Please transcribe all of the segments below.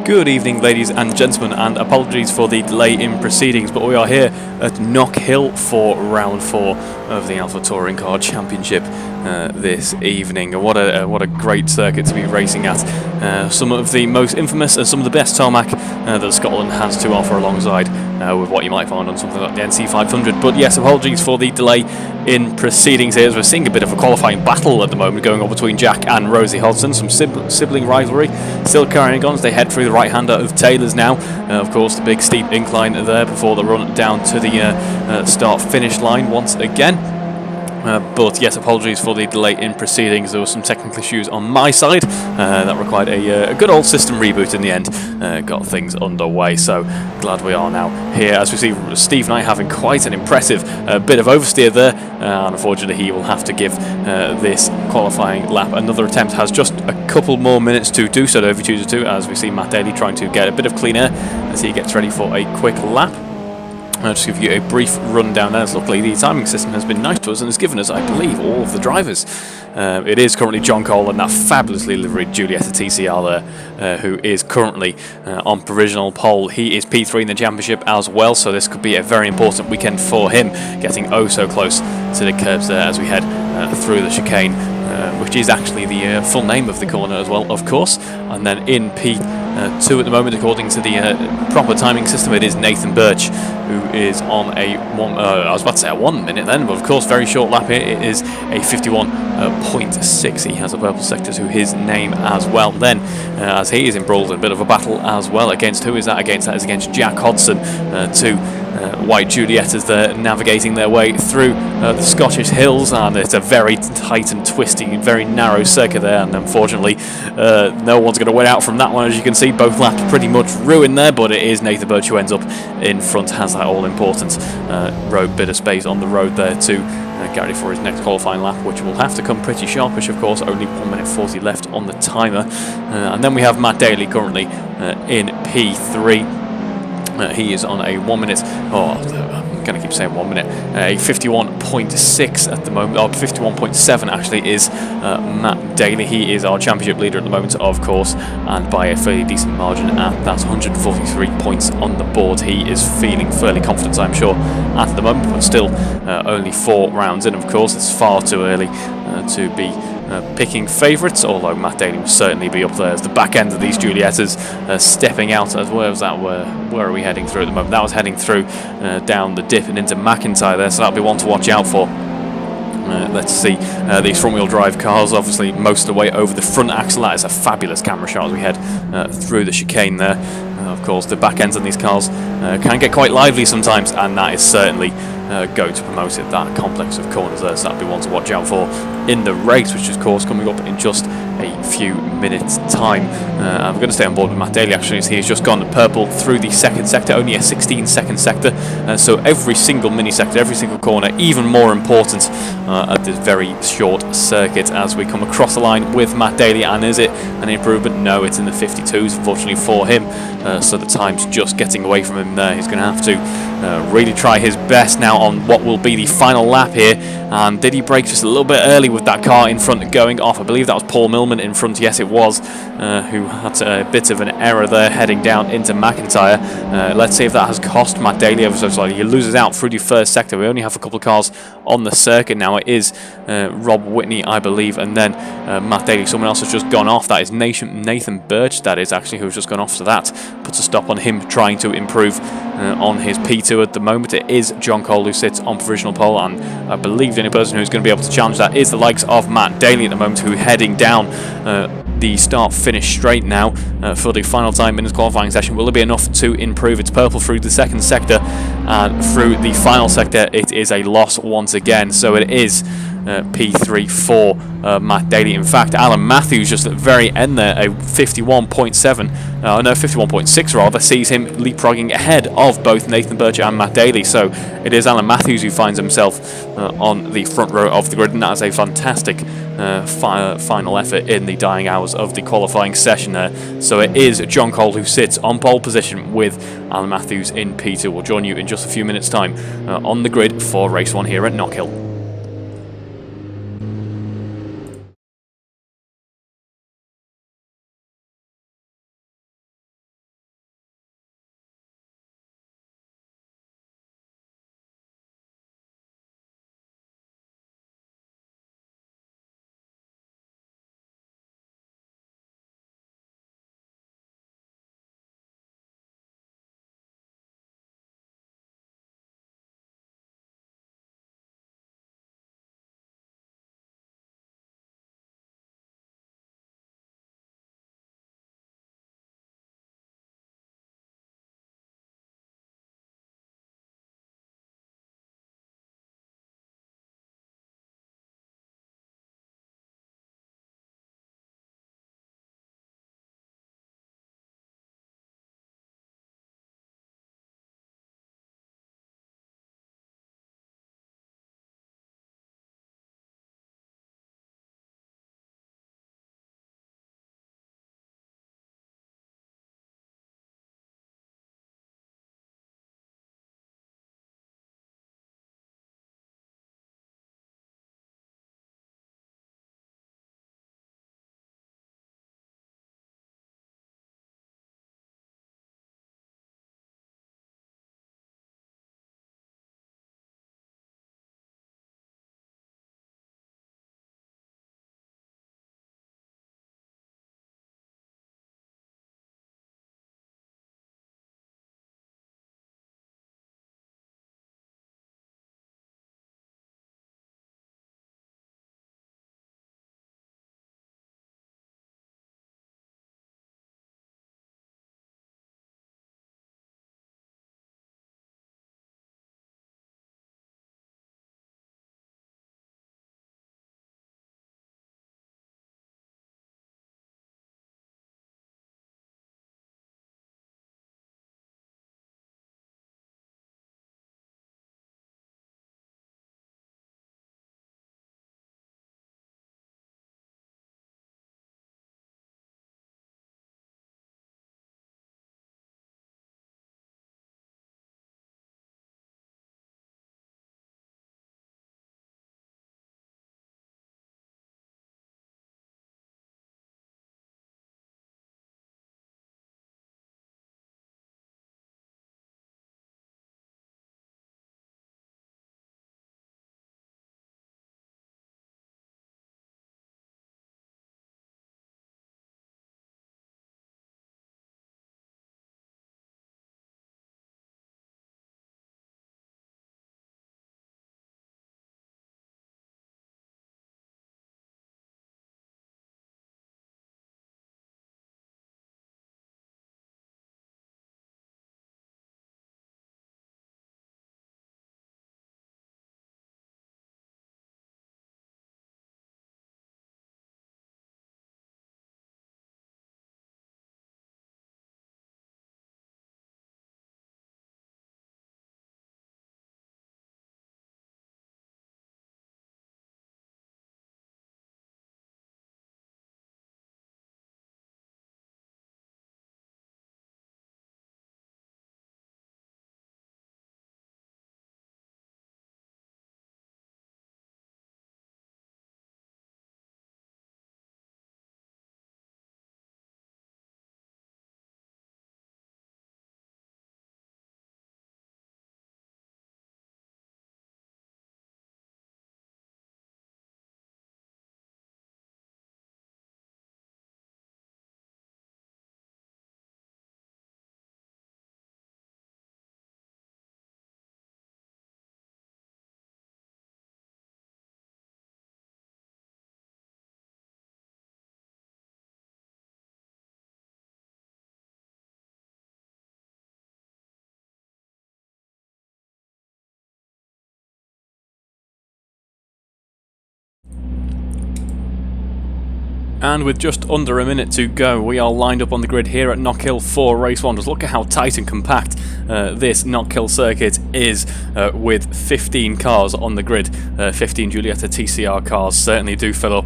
Good evening, ladies and gentlemen, and apologies for the delay in proceedings, but we are here at Knockhill for round 4 of the Alpha Touring Car Championship this evening. And what a great circuit to be racing at. Some of the most infamous and some of the best tarmac that Scotland has to offer, alongside with what you might find on something like the NC500. But yes, apologies for the delay in proceedings here, as we're seeing a bit of a qualifying battle at the moment going on between Jack and Rosie Hudson. Some sibling rivalry still carrying on as they head through the right-hander of Taylor's now. Of course, the big steep incline there before the run down to the start-finish line once again. But yes, apologies for the delay in proceedings. There were some technical issues on my side that required a good old system reboot in the end. Got things underway, so glad we are now here. As we see Steve Knight having quite an impressive bit of oversteer there, and unfortunately he will have to give this qualifying lap another attempt. Has just a couple more minutes to do so, over 2 as we see Matt Daley trying to get a bit of clean air as he gets ready for a quick lap. I'll just give you a brief rundown there. Luckily, the timing system has been nice to us and has given us, I believe, all of the drivers. It is currently John Cole and that fabulously liveried Giulietta TCR there, who is currently on provisional pole. He is P3 in the championship as well, so this could be a very important weekend for him, getting oh so close to the curbs there as we head through the chicane, which is actually the full name of the corner as well, of course. And then in P2 at the moment, according to the proper timing system, it is Nathan Birch, who is on a I was about to say a 1 minute then, but of course very short lap here. It is a 51.6. He has a purple sector to his name as well. Then as he is embroiled in a bit of a battle as well, against who is that against? That is against Jack Hodson. Two white Giuliettas there navigating their way through the Scottish hills, and it's a very tight and twisty, very narrow circuit there, and unfortunately no one's going to win out from that one. As you can see, both laps pretty much ruined there, but it is Nathan Birch who ends up in front, has that all-important road bit of space on the road there to get ready for his next qualifying lap, which will have to come pretty sharpish, of course. Only 1 minute 40 left on the timer. And then we have Matt Daley currently in P3. He is on a 1 minute, I'm going to keep saying 1 minute, a 51.6 at the moment, or 51.7 actually is Matt Daley. He is our championship leader at the moment, of course, and by a fairly decent margin, and that's 143 points on the board. He is feeling fairly confident, I'm sure, at the moment, but still only 4 rounds in, of course. It's far too early to be picking favourites, although Matt Daley will certainly be up there as the back end of these Giuliettas stepping out. As where was that? Where are we heading through at the moment? That was heading through down the dip and into McIntyre there, so that'll be one to watch out for. Let's see these front-wheel drive cars, obviously most of the way over the front axle. That is a fabulous camera shot as we head through the chicane there. Of course, the back ends on these cars can get quite lively sometimes, and that is certainly going to promote it, that complex of corners there, so that'll be one to watch out for in the race, which is of course coming up in just a few minutes time. I'm going to stay on board with Matt Daley actually, as he has just gone purple through the second sector, only a 16-second sector, so every single mini sector, every single corner, even more important at this very short circuit as we come across the line with Matt Daley. And is it an improvement? No, it's in the 52s unfortunately for him, so the time's just getting away from him there. He's going to have to really try his best now on what will be the final lap here. And did he brake just a little bit early with that car in front going off? I believe that was Paul Millman in front, yes it was, who had a bit of an error there heading down into McIntyre. Let's see if that has cost Matt Daley ever so slightly. He loses out through the first sector. We only have a couple of cars on the circuit now. It is Rob Whitney, I believe, and then Matt Daley. Someone else has just gone off. That is Nathan Birch, that is actually, who's just gone off, so that puts a stop on him trying to improve on his P2 at the moment. It is John Cole who sits on provisional pole, and I believe the only person who's going to be able to challenge that is the likes of Matt Daley at the moment, who heading down the start-finish straight now for the final time in his qualifying session. Will it be enough to improve? It's purple through the second sector, and through the final sector it is a loss once again, so it is P3 for Matt Daley. In fact, Alan Matthews just at the very end there, a 51.7, no 51.6 rather, sees him leapfrogging ahead of both Nathan Birch and Matt Daley. So it is Alan Matthews who finds himself on the front row of the grid, and that is a fantastic final effort in the dying hours of the qualifying session there. So it is John Cole who sits on pole position with Alan Matthews in P2. We'll join you in just a few minutes time on the grid for race 1 here at Knockhill. And with just under a minute to go, we are lined up on the grid here at Knockhill for race 1. Just look at how tight and compact this Knockhill circuit is, with 15 cars on the grid. 15 Giulietta TCR cars certainly do fill up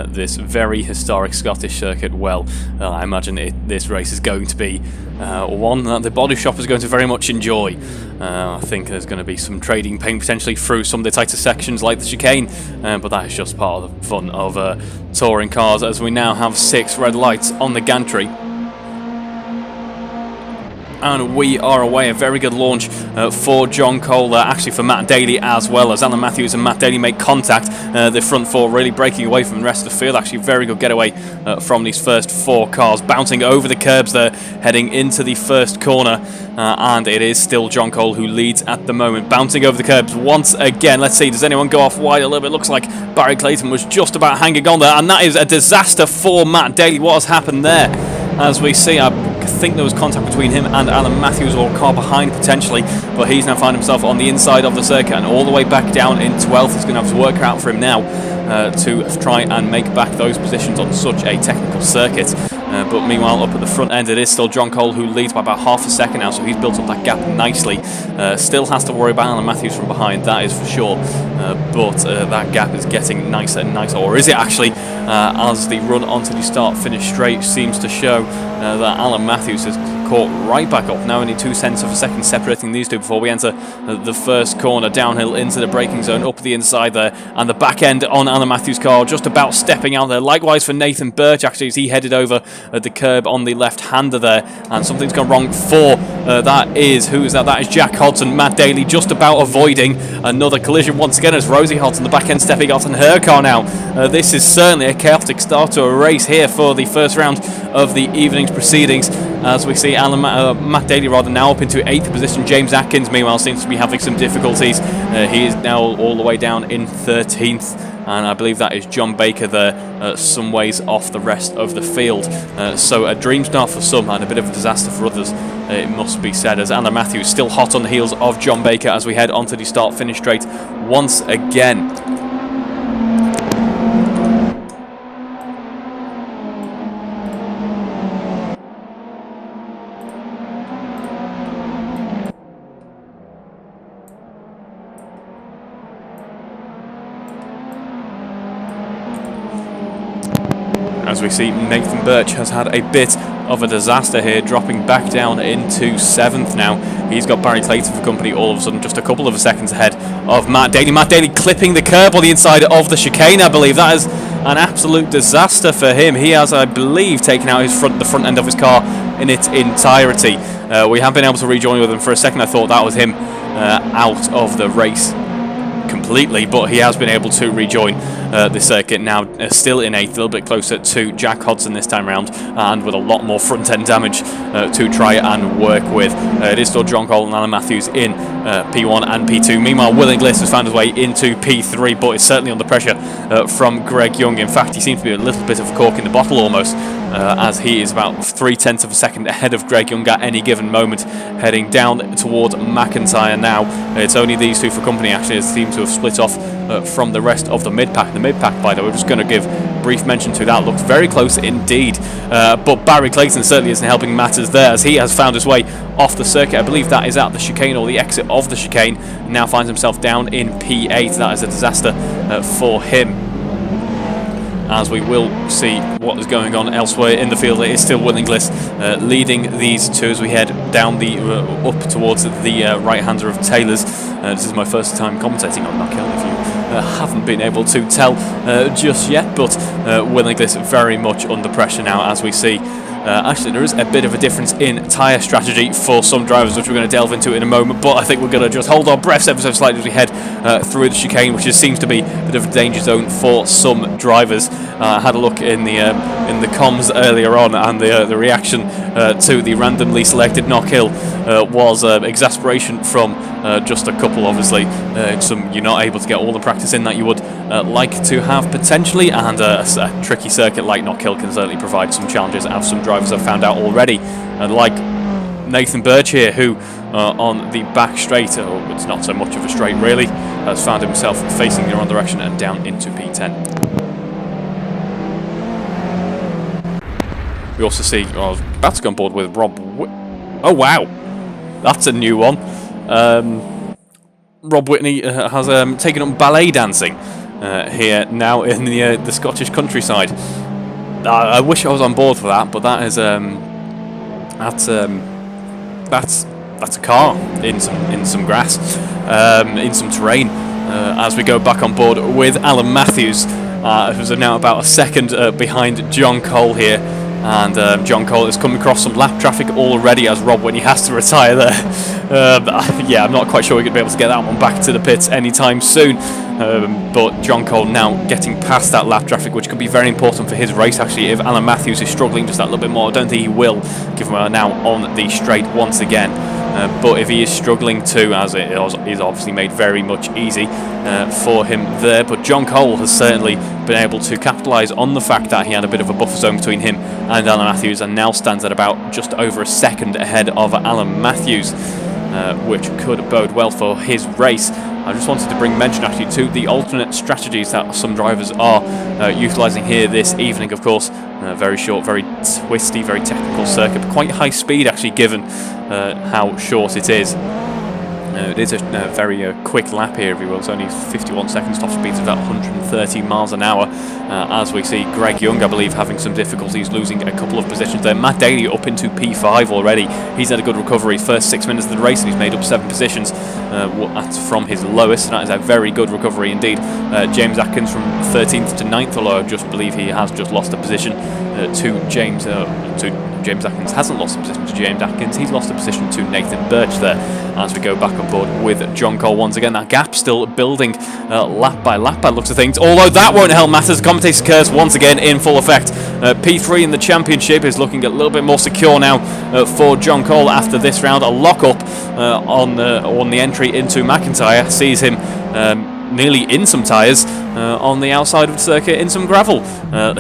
this very historic Scottish circuit well. I imagine this race is going to be one that the body shop is going to very much enjoy. I think there's going to be some trading paint potentially through some of the tighter sections like the chicane, but that is just part of the fun of touring cars, as we now have 6 red lights on the gantry. And we are away. A very good launch for John Cole, actually for Matt Daley as well, as Alan Matthews and Matt Daley make contact. The front 4 really breaking away from the rest of the field. Actually very good getaway from these first 4 cars, bouncing over the curbs there, heading into the first corner. And it is still John Cole who leads at the moment, bouncing over the curbs once again. Let's see, does anyone go off wide a little bit? Looks like Barry Clayton was just about hanging on there, and that is a disaster for Matt Daley. What has happened there? As we see, I think there was contact between him and Alan Matthews, or a car behind potentially, but he's now found himself on the inside of the circuit and all the way back down in 12th. He's going to have to work out for him now to try and make back those positions on such a technical circuit. But meanwhile, up at the front end, it is still John Cole who leads by about half a second now, so he's built up that gap nicely. Still has to worry about Alan Matthews from behind, that is for sure. But that gap is getting nicer and nicer, or is it actually? As the run onto the start-finish straight seems to show that Alan Matthews has caught right back up. Now only 0.2 of a second separating these two before we enter the first corner, downhill into the braking zone, up the inside there, and the back end on Alan Matthews' car just about stepping out there. Likewise for Nathan Birch, actually, as he headed over the curb on the left-hander there, and something's gone wrong for that is, who is that? That is Jack Hodson. Matt Daley just about avoiding another collision once again, as Rosie Hudson, the back end, stepping out on her car now. This is certainly a chaotic start to a race here for the first round of the evening's proceedings, as we see Matt Daley now up into 8th position. James Atkins meanwhile seems to be having some difficulties. He is now all the way down in 13th, and I believe that is John Baker there, some ways off the rest of the field. So a dream start for some and a bit of a disaster for others, it must be said, as Alan Matthews still hot on the heels of John Baker as we head onto the start-finish straight once again. As we see, Nathan Birch has had a bit of a disaster here, dropping back down into 7th now. He's got Barry Clayton for company all of a sudden, just a couple of seconds ahead of Matt Daley. Matt Daley clipping the curb on the inside of the chicane, I believe. That is an absolute disaster for him. He has, I believe, taken out the front end of his car in its entirety. We have been able to rejoin with him. For a second I thought that was him out of the race completely, but he has been able to rejoin the circuit now, still in 8th, a little bit closer to Jack Hodson this time round, and with a lot more front end damage to try and work with. It is still John Cole and Alan Matthews in P1 and P2. Meanwhile, Will Inglis has found his way into P3, but is certainly under pressure from Greg Young. In fact, he seems to be a little bit of a cork in the bottle almost, as he is about 0.3 of a second ahead of Greg Young at any given moment, heading down towards McIntyre now. It's only these two for company, actually, as seem to have split off from the rest of the mid-pack. The mid-pack, by the way, we're just going to give brief mention to that, looks very close indeed. But Barry Clayton certainly isn't helping matters there, as he has found his way off the circuit. I believe that is at the chicane, or the exit of the chicane. Now finds himself down in P8. That is a disaster for him, as we will see what is going on elsewhere in the field. It is still Will Inglis leading these two as we head down the up towards the right-hander of Taylor's. This is my first time commentating on Knockhill, if you haven't been able to tell just yet, but Will Inglis very much under pressure now, as we see. Actually, there is a bit of a difference in tyre strategy for some drivers, which we're going to delve into in a moment, but I think we're going to just hold our breaths ever so slightly as we head through the chicane, which just seems to be a bit of a danger zone for some drivers. I had a look in the comms earlier on, and the reaction to the randomly selected Knockhill was exasperation from just a couple, obviously. You're not able to get all the practice in that you would like to have potentially, and a tricky circuit like Knockhill can certainly provide some challenges, as some drivers have found out already, like Nathan Birch here, who on the back straight, it's not so much of a straight really, has found himself facing the wrong direction and down into P10. We also see, well, I was about to go on board with Rob. Oh wow, that's a new one. Rob Whitney has taken up ballet dancing here now in the Scottish countryside. I wish I was on board for that, but that is that's a car in some grass, in some terrain. As we go back on board with Alan Matthews, who's now about a second behind John Cole here. And John Cole is coming across some lap traffic already as Rob Whitney has to retire there. Yeah, I'm not quite sure we're going to be able to get that one back to the pits anytime soon. But John Cole now getting past that lap traffic, which could be very important for his race actually. If Alan Matthews is struggling just that little bit more, I don't think he will, given we're now on the straight once again. But if he is struggling too, as it is obviously made very much easy for him there. But John Cole has certainly been able to capitalise on the fact that he had a bit of a buffer zone between him and Alan Matthews, and now stands at about just over a second ahead of Alan Matthews, which could bode well for his race. I just wanted to bring mention actually to the alternate strategies that some drivers are utilising here this evening. Of course, very short, very twisty, very technical circuit, but quite high speed actually, given how short it is. It is a very quick lap here, if you will. It's only 51 seconds, top speed of about 130 miles an hour. As we see Greg Young, I believe, having some difficulties, losing a couple of positions there. Matt Daley up into P5 already. He's had a good recovery. First 6 minutes of the race, and he's made up 7 positions from his lowest. And that is a very good recovery indeed. James Atkins from 13th to 9th, although I just believe he has just lost a position to James Atkins. Hasn't lost a position to James Atkins. He's lost a position to Nathan Birch there. As we go back on board with John Cole once again, that gap still building lap by lap by looks of things. Although that won't help matters. Commentator's curse once again in full effect. P3 in the championship is looking a little bit more secure now for John Cole after this round. A lock up on the entry into McIntyre sees him nearly in some tyres on the outside of the circuit in some gravel.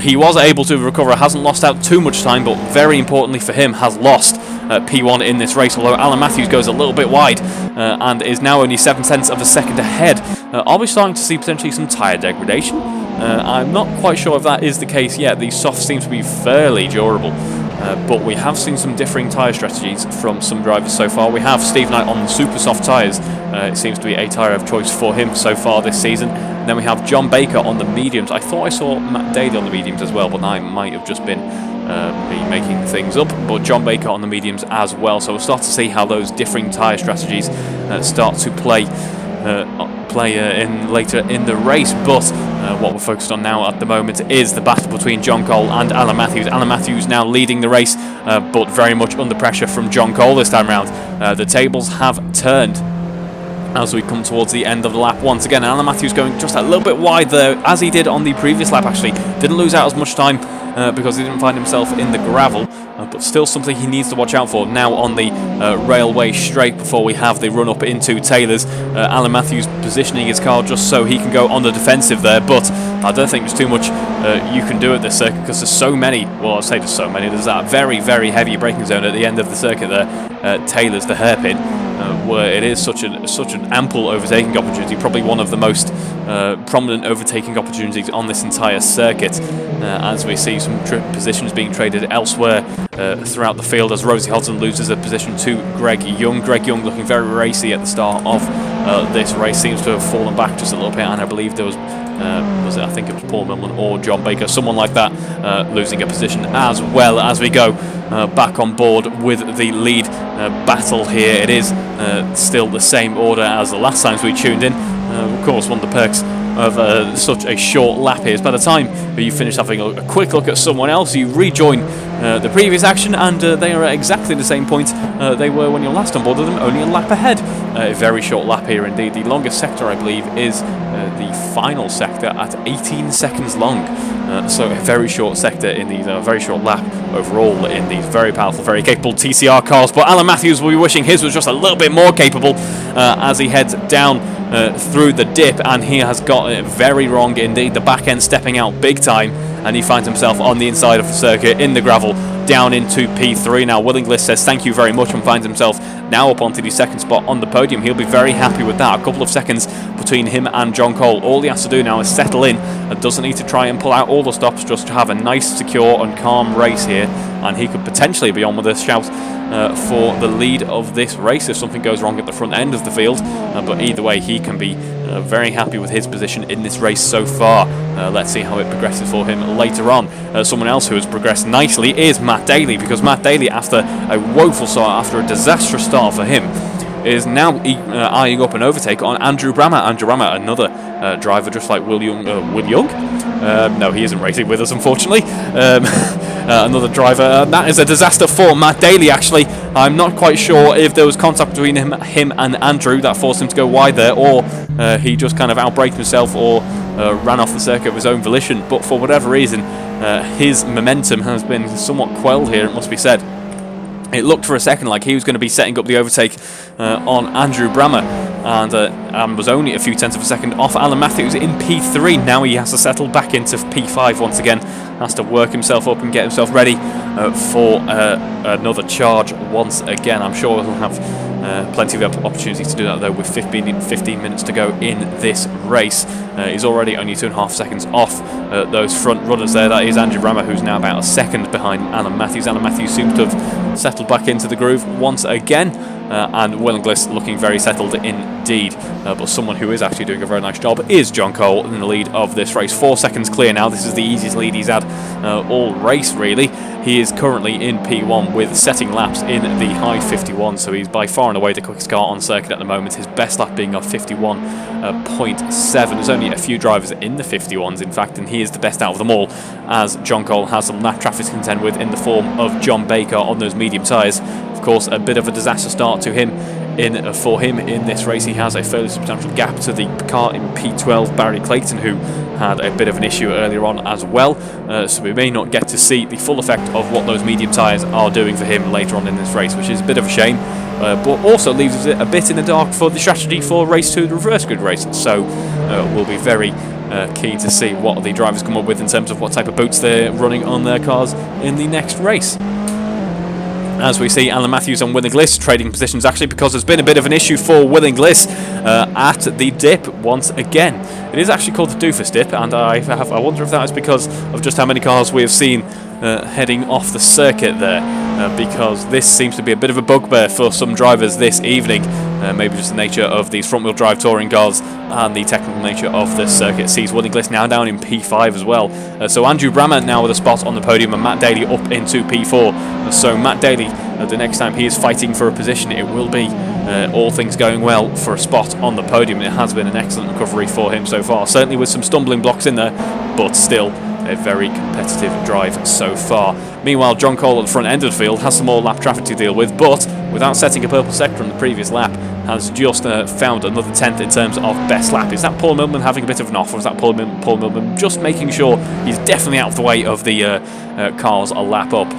He was able to recover, hasn't lost out too much time, but very importantly for him, has lost P1 in this race, although Alan Matthews goes a little bit wide and is now only 7/10 of a second ahead. Are we starting to see potentially some tyre degradation? I'm not quite sure if that is the case yet. These softs seem to be fairly durable. But we have seen some differing tyre strategies from some drivers so far. We have Steve Knight on the super soft tyres. It seems to be a tyre of choice for him so far this season. And then we have John Baker on the mediums. I thought I saw Matt Daley on the mediums as well, but I might have just been me making things up. But John Baker on the mediums as well. So we'll start to see how those differing tyre strategies start to play in later in the race. But what we're focused on now at the moment is the battle between John Cole and Alan Matthews. Alan Matthews now leading the race, but very much under pressure from John Cole this time round. The tables have turned as we come towards the end of the lap once again. Alan Matthews going just a little bit wide there, as he did on the previous lap actually. Didn't lose out as much time because he didn't find himself in the gravel, but still something he needs to watch out for now on the railway straight before we have the run up into Taylor's. Alan Matthews positioning his car just so he can go on the defensive there, but I don't think there's too much you can do at this circuit because there's so many, well I say there's so many, there's that very, very heavy braking zone at the end of the circuit there, Taylor's the hairpin, where it is such an ample overtaking opportunity, probably one of the most prominent overtaking opportunities on this entire circuit, as we see some positions being traded elsewhere throughout the field as Rosie Hudson loses a position to Greg Young. Greg Young looking very racy at the start of this race, seems to have fallen back just a little bit, and I believe there was it, I think it was Paul Milman or John Baker, someone like that, losing a position as well. As we go back on board with the lead battle here, it is still the same order as the last times we tuned in. Of course, one of the perks of such a short lap here is by the time you finish having a quick look at someone else, you rejoin the previous action, and they are at exactly the same point they were when you last on board with them, only a lap ahead. A very short lap here indeed. The longest sector, I believe, is the final sector at 18 seconds long. So a very short sector in these, very short lap overall in these very powerful, very capable TCR cars. But Alan Matthews will be wishing his was just a little bit more capable as he heads down through the dip, and he has got it very wrong indeed. The back end stepping out big time, and he finds himself on the inside of the circuit in the gravel down into P3. Now Willinglist says thank you very much and finds himself now up onto the second spot on the podium. He'll be very happy with that. A couple of seconds between him and John Cole. All he has to do now is settle in and doesn't need to try and pull out all the stops, just to have a nice, secure and calm race here, and he could potentially be on with a shout for the lead of this race if something goes wrong at the front end of the field. But either way, he can be very happy with his position in this race so far. Let's see how it progresses for him later on. Someone else who has progressed nicely is Matt Daley, because Matt Daley, after a woeful start, after a disastrous start for him, is now eyeing up an overtake on Andrew Brammer. Andrew Brammer, another driver just like Will Young. No, he isn't racing with us, unfortunately. Another driver. That is a disaster for Matt Daley, actually. I'm not quite sure if there was contact between him and Andrew that forced him to go wide there, or he just kind of outbraked himself or ran off the circuit of his own volition. But for whatever reason, his momentum has been somewhat quelled here, it must be said. It looked for a second like he was going to be setting up the overtake on Andrew Brammer, and was only a few tenths of a second off Alan Matthews in P3. Now he has to settle back into P5 once again, has to work himself up and get himself ready for another charge once again. I'm sure he'll have plenty of opportunities to do that, though, with 15 minutes to go in this race. He's already only 2.5 seconds off those front runners there. That is Andrew Brammer, who's now about a second behind Alan Matthews. Alan Matthews seems to have settled back into the groove once again, and Will Inglis looking very settled indeed. But someone who is actually doing a very nice job is John Cole in the lead of this race. 4 seconds clear now. This is the easiest lead he's had all race, really. He is currently in P1 with setting laps in the high 51, so he's by far and away the quickest car on circuit at the moment. His best lap being of 51.7. There's only a few drivers in the 51s, in fact, and he is the best out of them all, as John Cole has some lap traffic to contend with in the form of John Baker on those medium tyres. Of course, a bit of a disaster start to him for him in this race. He has a fairly substantial gap to the car in P12, Barry Clayton, who had a bit of an issue earlier on as well, so we may not get to see the full effect of what those medium tyres are doing for him later on in this race, which is a bit of a shame, but also leaves us a bit in the dark for the strategy for race 2, the reverse grid race. So we'll be very keen to see what the drivers come up with in terms of what type of boots they're running on their cars in the next race. As we see Alan Matthews and Will Inglis trading positions, actually, because there's been a bit of an issue for Will Inglis at the dip once again. It is actually called the Doofus dip, and I wonder if that is because of just how many cars we have seen heading off the circuit there, because this seems to be a bit of a bugbear for some drivers this evening. Maybe just the nature of these front-wheel drive touring cars and the technical nature of the circuit sees Will Inglis now down in P5 as well. So Andrew Brammer now with a spot on the podium, and Matt Daley up into P4. So Matt Daley, the next time he is fighting for a position, it will be, all things going well, for a spot on the podium. It has been an excellent recovery for him so far, certainly with some stumbling blocks in there, but still a very competitive drive so far. Meanwhile, John Cole at the front end of the field has some more lap traffic to deal with, but without setting a purple sector on the previous lap, has just found another 10th in terms of best lap. Is that Paul Millman having a bit of an off, or is that Paul Millman just making sure he's definitely out of the way of the cars a lap up?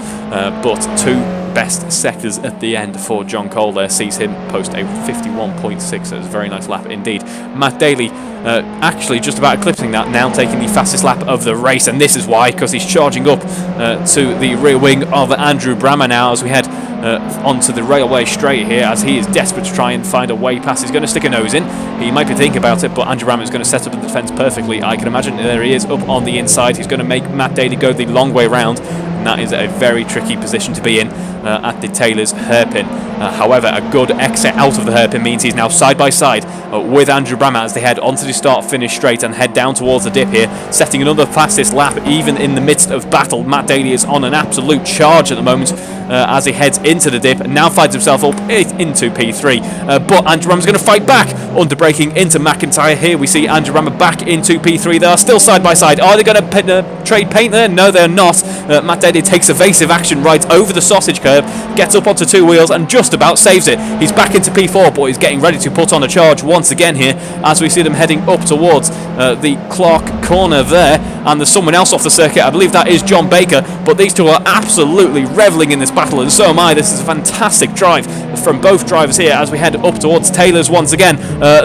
But 2 best sectors at the end for John Cole there sees him post a 51.6. So it's a very nice lap indeed. Matt Daley actually just about eclipsing that, now taking the fastest lap of the race, and this is why, because he's charging up to the rear wing of Andrew Brammer now as we head onto the railway straight here, as he is desperate to try and find a way past. He's going to stick a nose in. He might be thinking about it, but Andrew Brammer is going to set up the defence perfectly, I can imagine. There he is up on the inside. He's going to make Matt Daley go the long way round, and that is a very tricky position to be in at the Taylor's hairpin. However, a good exit out of the hairpin means he's now side by side with Andrew Brammer as they head onto the start-finish straight and head down towards the dip here, setting another fastest lap even in the midst of battle. Matt Daley is on an absolute charge at the moment as he heads into the dip and now finds himself up into P3. But Andrew Brammer's going to fight back, under-braking into McIntyre. Here we see Andrew Brammer back into P3. They are still side by side. Are they going to trade paint there? No, they're not. Matt Daley takes evasive action right over the sausage curb, gets up onto 2 wheels and just about saves it. He's back into P4, but he's getting ready to put on a charge once again here as we see them heading up towards the Clark corner there, and there's someone else off the circuit. I believe that is John Baker, but these two are absolutely revelling in this battle, and so am I. This is a fantastic drive from both drivers here as we head up towards Taylor's once again.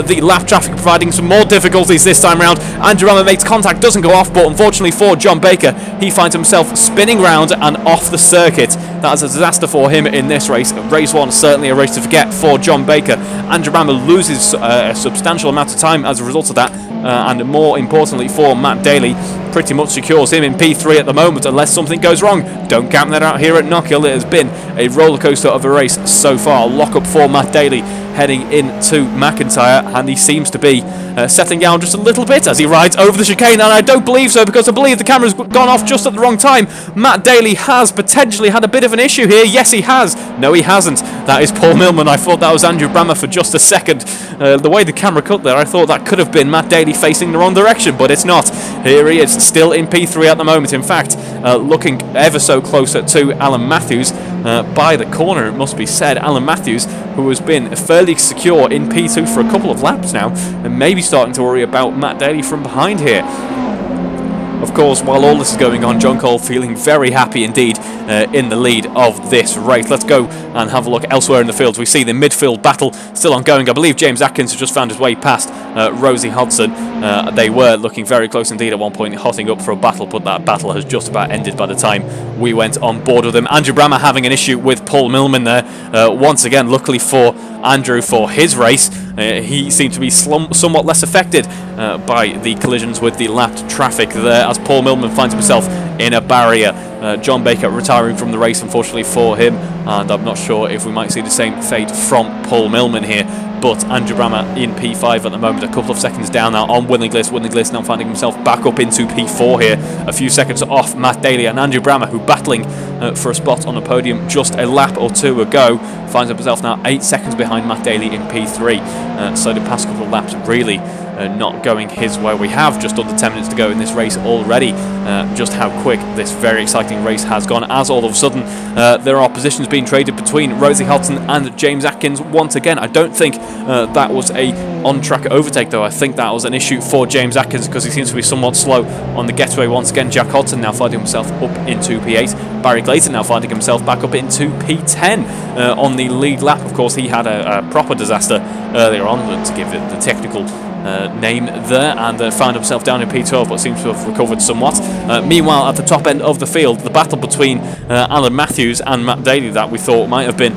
The lap traffic providing some more difficulties this time round. Andrew Brammer makes contact, doesn't go off, but unfortunately for John Baker, he finds himself spinning round and off the circuit. That is a disaster for him in this race. Race 1, certainly a race to forget for John Baker. Andrew Brammer loses a substantial amount of time as a result of that, and more importantly for Matt Daley, pretty much secures him in P3 at the moment unless something goes wrong. Don't count that out here at Knockhill. It has been a rollercoaster of a race so far. Lock up for Matt Daley heading into McIntyre, and he seems to be settling down just a little bit as he rides over the chicane, and I don't believe so, because I believe the camera's gone off just at the wrong time. Matt Daley has potentially had a bit of an issue here. Yes, he has. No, he hasn't. That is Paul Millman. I thought that was Andrew Brammer for just a second. The way the camera cut there, I thought that could have been Matt Daley facing the wrong direction, but it's not. Here he is, still in P3 at the moment. In fact, looking ever so closer to Alan Matthews by the corner, it must be said. Alan Matthews, who has been fairly secure in P2 for a couple of laps now, and maybe starting to worry about Matt Daley from behind here. Of course, while all this is going on, John Cole feeling very happy indeed in the lead of this race. Let's go and have a look elsewhere in the fields. We see the midfield battle still ongoing. I believe James Atkins has just found his way past Rosie Hudson. They were looking very close indeed at one point, hotting up for a battle, but that battle has just about ended by the time we went on board with them. Andrew Brammer having an issue with Paul Millman there. Once again, luckily for Andrew for his race, he seemed to be somewhat less affected by the collisions with the lapped traffic there, as Paul Millman finds himself in a barrier. John Baker retiring from the race, unfortunately for him, and I'm not sure if we might see the same fate from Paul Millman here. But Andrew Brammer in P5 at the moment, a couple of seconds down now on Winning List. Winning List now finding himself back up into P4 here, a few seconds off Matt Daley, and Andrew Brammer, who battling for a spot on the podium just a lap or two ago, finds himself now 8 seconds behind Matt Daley in P3. So the past couple of laps really not going his way. We have just under 10 minutes to go in this race already. Just how quick this very exciting race has gone, as all of a sudden there are positions being traded between Rosie Hudson and James Atkins once again. I don't think that was a on-track overtake though. I think that was an issue for James Atkins, because he seems to be somewhat slow on the getaway once again. Jack Hodson now finding himself up into P8. Barry Clayton now finding himself back up into P10 on the lead lap. Of course, he had a proper disaster earlier on, to give it the technical name there, and found himself down in P12, but seems to have recovered somewhat. Meanwhile, at the top end of the field, the battle between Alan Matthews and Matt Daley that we thought might have been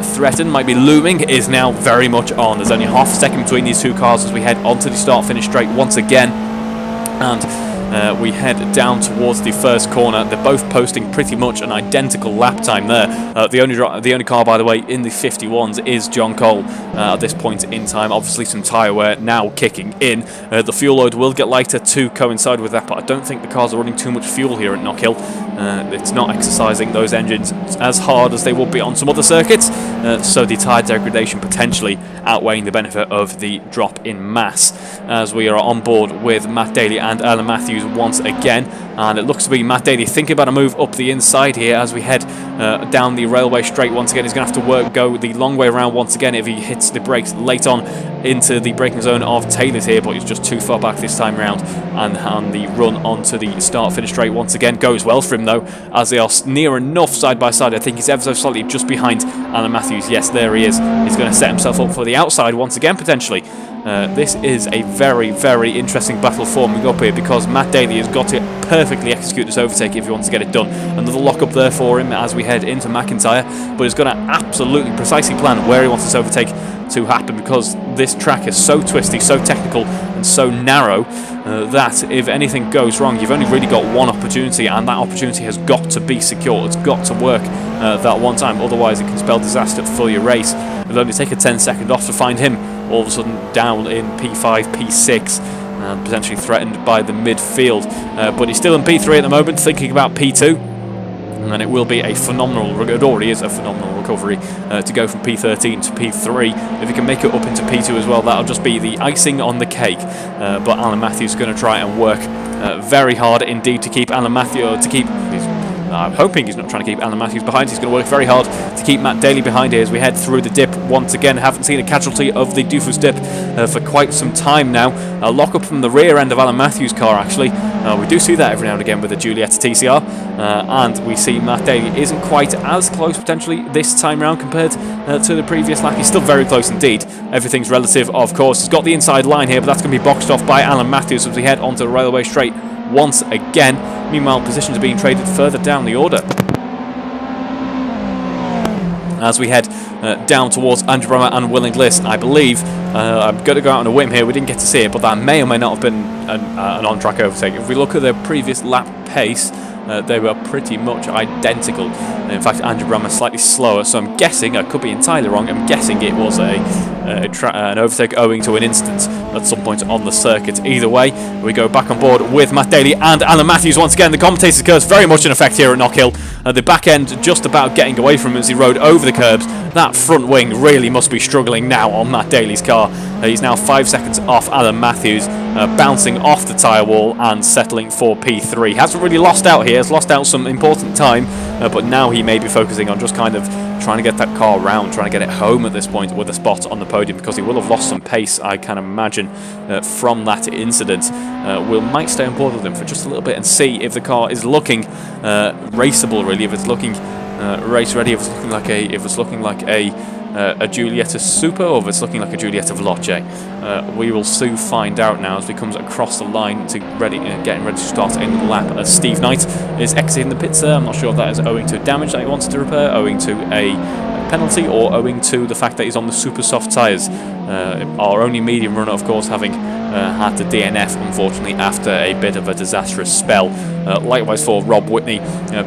threatened, might be looming, is now very much on. There's only half a second between these two cars as we head onto the start-finish straight once again, and we head down towards the first corner. They're both posting pretty much an identical lap time there. The only car, by the way, in the 51s is John Cole at this point in time. Obviously some tyre wear now kicking in. The fuel load will get lighter to coincide with that, but I don't think the cars are running too much fuel here at Knockhill. It's not exercising those engines as hard as they would be on some other circuits, so the tyre degradation potentially outweighing the benefit of the drop in mass, as we are on board with Matt Daley and Alan Matthews once again. And it looks to be Matt Daley thinking about a move up the inside here as we head down the railway straight once again. He's going to have to go the long way around once again if he hits the brakes late on into the braking zone of Taylor's here, but he's just too far back this time round, and the run onto the start-finish straight once again goes well for him though, as they are near enough side by side. I think he's ever so slightly just behind Alan Matthews. Yes, there he is. He's going to set himself up for the outside once again potentially. This is a very, very interesting battle forming up here, because Matt Daley has got to perfectly execute this overtake if he wants to get it done. Another lock up there for him as we head into McIntyre, but he's got to absolutely precisely plan where he wants this overtake to happen, because this track is so twisty, so technical and so narrow that if anything goes wrong, you've only really got one opportunity, and that opportunity has got to be secure. It's got to work that one time, otherwise it can spell disaster for your race. It'll only take a 10-second off to find him all of a sudden down in P5, P6, and potentially threatened by the midfield. But he's still in P3 at the moment, thinking about P2, and it will be a phenomenal, it already is a phenomenal recovery to go from P13 to P3. If he can make it up into P2 as well, that'll just be the icing on the cake. But Alan Matthews is going to try and work very hard indeed to keep Alan Matthews, I'm hoping he's not trying to keep Alan Matthews behind. He's going to work very hard to keep Matt Daley behind here as we head through the dip once again. Haven't seen a casualty of the Doofus dip for quite some time now. A lock up from the rear end of Alan Matthews' car, actually. We do see that every now and again with the Giulietta TCR. And we see Matt Daley isn't quite as close potentially this time round compared to the previous lap. He's still very close indeed. Everything's relative, of course. He's got the inside line here, but that's going to be boxed off by Alan Matthews as we head onto the railway straight once again. Meanwhile, positions are being traded further down the order as we head down towards Andrew Brammer and Will Inglis. I believe, I'm going to go out on a whim here, we didn't get to see it, but that may or may not have been an on-track overtake. If we look at their previous lap pace, they were pretty much identical. In fact, Andrew Brammer slightly slower, so I'm guessing, I could be entirely wrong, I'm guessing it was an overtake owing to an incident at some point on the circuit. Either way, we go back on board with Matt Daley and Alan Matthews once again. The commentator's curse very much in effect here at Knockhill. The back end just about getting away from him as he rode over the curbs. That front wing really must be struggling now on Matt Daley's car. He's now 5 seconds off Alan Matthews, bouncing off the tyre wall and settling for P3. Hasn't really lost out here, has lost out some important time, but now he may be focusing on just kind of trying to get that car round, trying to get it home at this point with a spot on the podium, because he will have lost some pace, I can imagine, from that incident. We might stay on board with him for just a little bit and see if the car is looking raceable, really, if it's looking race ready, if it's looking like a Giulietta Super, or if it's looking like a Giulietta Veloce. We will soon find out now as we comes across the line to getting ready to start in the lap. As Steve Knight is exiting the pits there. I'm not sure if that is owing to damage that he wanted to repair, owing to a penalty, or owing to the fact that he's on the super soft tyres. Our only medium runner, of course, having had to DNF, unfortunately, after a bit of a disastrous spell. Likewise for Rob Whitney,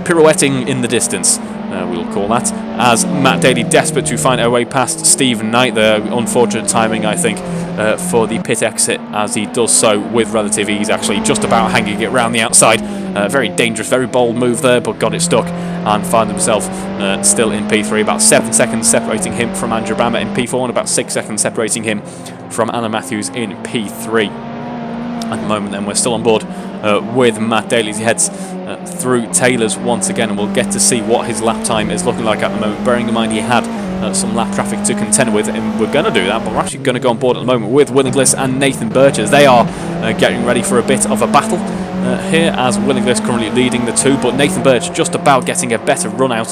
pirouetting in the distance, we'll call that, as Matt Daley desperate to find a way past Stephen Knight there. Unfortunate timing, I think, for the pit exit, as he does so with relative ease, actually just about hanging it round the outside. Very dangerous, very bold move there, but got it stuck and found himself still in P3. About 7 seconds separating him from Andrew Brammer in P4, and about 6 seconds separating him from Alan Matthews in P3. At the moment then, we're still on board with Matt Daley as he heads through Taylor's once again, and we'll get to see what his lap time is looking like at the moment, bearing in mind he had some lap traffic to contend with, and we're going to do that, but we're actually going to go on board at the moment with Will Inglis and Nathan Birch as they are getting ready for a bit of a battle here, as Will Inglis currently leading the two, but Nathan Birch just about getting a better run out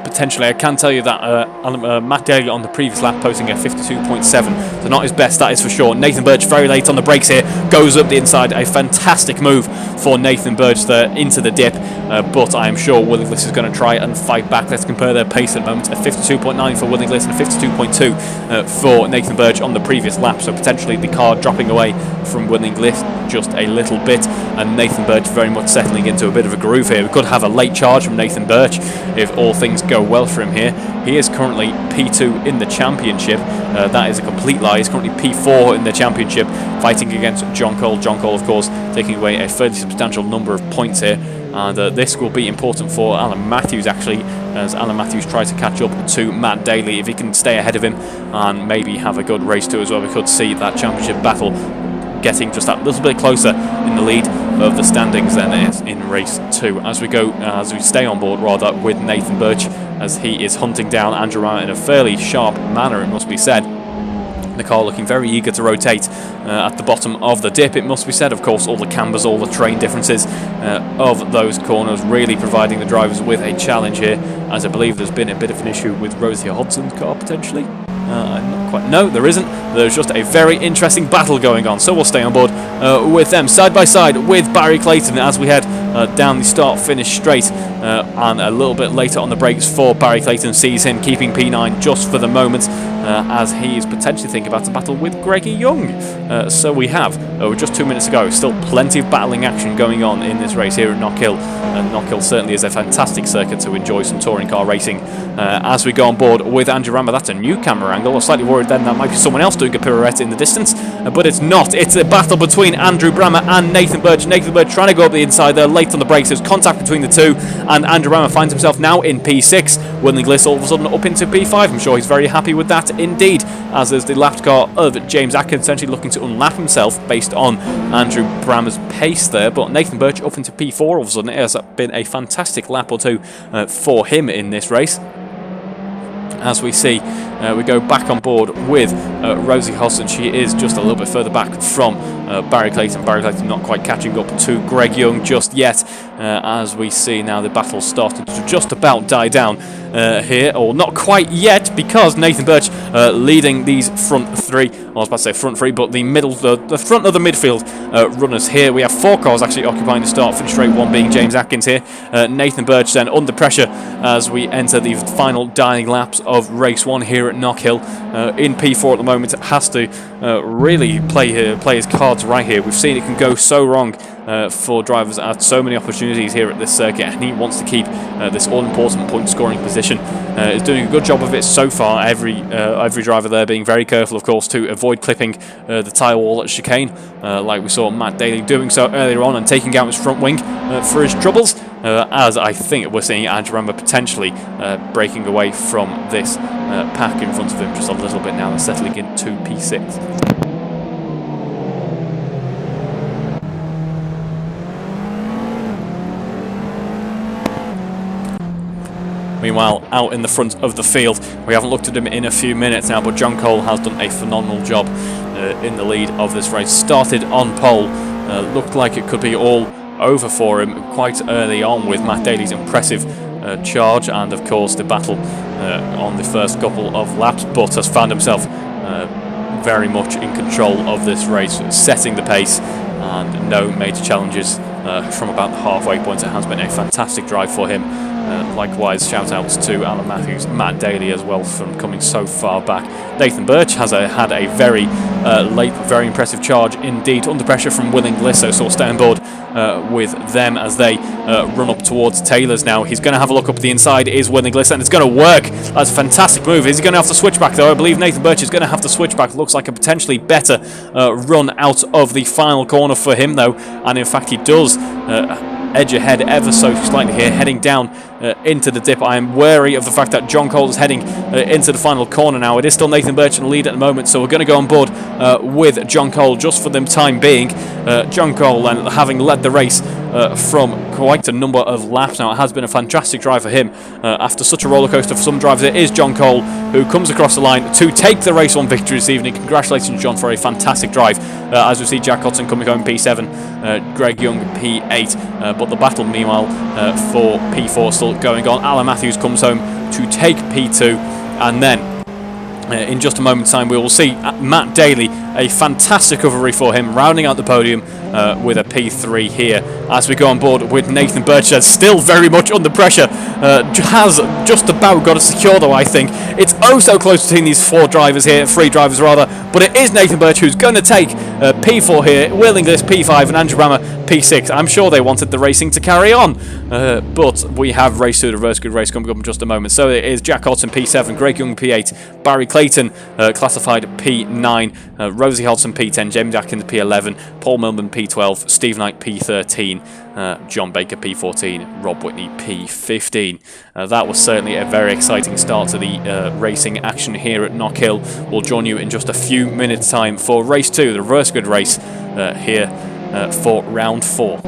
potentially. I can tell you that Matt Daley on the previous lap posting a 52.7, so not his best, that is for sure. Nathan Birch very late on the brakes here, goes up the inside, a fantastic move for Nathan Birch there into the dip, but I am sure Will Inglis is going to try and fight back. Let's compare their pace at the moment. A 52.9 for Will Inglis and a 52.2 for Nathan Birch on the previous lap, so potentially the car dropping away from Will Inglis just a little bit, and Nathan Birch very much settling into a bit of a groove here. We could have a late charge from Nathan Birch if all things go well for him here. He is currently P2 in the championship. That is a complete lie. He's currently P4 in the championship, fighting against John Cole. John Cole, of course, taking away a fairly substantial number of points here. And this will be important for Alan Matthews, actually, as Alan Matthews tries to catch up to Matt Daley. If he can stay ahead of him and maybe have a good race too as well, we could see that championship battle getting just that little bit closer in the lead of the standings than it is in race 2. As we stay on board rather with Nathan Birch, as he is hunting down Andrew Brammer in a fairly sharp manner, it must be said. The car looking very eager to rotate at the bottom of the dip, it must be said. Of course, all the cambers, all the terrain differences of those corners really providing the drivers with a challenge here, as I believe there's been a bit of an issue with Rosie Hudson's car potentially. Not quite. No, there isn't. There's just a very interesting battle going on, so we'll stay on board with them side by side with Barry Clayton as we head down the start-finish straight, and a little bit later on the brakes for Barry Clayton sees him keeping P9 just for the moment, as he is potentially thinking about a battle with Greggy Young. So we have, with just 2 minutes to go, still plenty of battling action going on in this race here at Knockhill. Knockhill certainly is a fantastic circuit to enjoy some touring car racing. As we go on board with Andrew Brammer, that's a new camera angle. I was slightly worried then that might be someone else doing a pirouette in the distance, but it's not. It's a battle between Andrew Brammer and Nathan Birch. Nathan Birch trying to go up the inside there, late on the brakes. There's contact between the two, and Andrew Brammer finds himself now in P6. Will Inglis all of a sudden up into P5. I'm sure he's very happy with that indeed, as there's the lapped car of James Atkins essentially looking to unlap himself based on Andrew Brammer's pace there. But Nathan Birch up into P4 all of a sudden. It has been a fantastic lap or two for him in this race. As we see, we go back on board with Rosie Hudson. She is just a little bit further back from Barry Clayton. Barry Clayton not quite catching up to Greg Young just yet. As we see now, the battle starting to just about die down here, or not quite yet, because Nathan Birch leading these front three. I was about to say front three, but the middle, the front of the midfield runners here. We have 4 cars actually occupying the start finish straight, one being James Atkins here. Nathan Birch then under pressure as we enter the final dying laps of race 1 here at Knockhill. In P4 at the moment, has to really play his cards right here. We've seen it can go so wrong for drivers at so many opportunities here at this circuit, and he wants to keep this all-important point-scoring position. Is doing a good job of it so far. Every driver there being very careful, of course, to avoid clipping the tyre wall at chicane, like we saw Matt Daley doing so earlier on, and taking out his front wing for his troubles. As I think we're seeing Brammer potentially breaking away from this pack in front of him just a little bit now and settling into P6. Meanwhile, out in the front of the field, we haven't looked at him in a few minutes now, but John Cole has done a phenomenal job in the lead of this race. Started on pole, looked like it could be all over for him quite early on with Matt Daley's impressive charge, and of course the battle on the first couple of laps, but has found himself very much in control of this race, setting the pace, and no major challenges from about the halfway point. It has been a fantastic drive for him. Likewise, shout outs to Alan Matthews, Matt Daley as well, from coming so far back. Nathan Birch has had a very late, very impressive charge indeed, under pressure from Will Inglis, so we'll stay on board with them as they run up towards Taylor's now. He's going to have a look up the inside, is Will Inglis, and it's going to work. That's a fantastic move. Is he going to have to switch back though? I believe Nathan Birch is going to have to switch back. Looks like a potentially better run out of the final corner for him though, and in fact he does edge ahead ever so slightly here, heading down into the dip. I am wary of the fact that John Cole is heading into the final corner now. It is still Nathan Birch in the lead at the moment, so we're going to go on board with John Cole just for the time being. John Cole, then, having led the race from quite a number of laps now. It has been a fantastic drive for him after such a roller coaster for some drivers. It is John Cole who comes across the line to take the race 1 victory this evening. Congratulations, John, for a fantastic drive. As we see Jack Hudson coming home P7, Greg Young P8, but the battle meanwhile for P4 still going on. Alan Matthews comes home to take P2, and then in just a moment's time we will see Matt Daley, a fantastic recovery for him, rounding out the podium with a P3 here as we go on board with Nathan Birch, still very much under pressure. Has just about got it secure though, I think. It's oh so close between these 4 drivers here, 3 drivers rather, but it is Nathan Birch who's going to take P4 here, Will Inglis P5 and Andrew Brammer P6. I'm sure they wanted the racing to carry on, but we have race 2, the reverse grid race, coming up in just a moment. So it is Jack Hudson P7, Greg Young P8, Barry Clayton classified P9, Rosie Hudson P10, James Atkins P11, Paul Millman P12, Steve Knight P13, John Baker P14, Rob Whitney P15. That was certainly a very exciting start to the racing action here at Knockhill. We'll join you in just a few minutes' time for race 2, the reverse grid race here for round 4.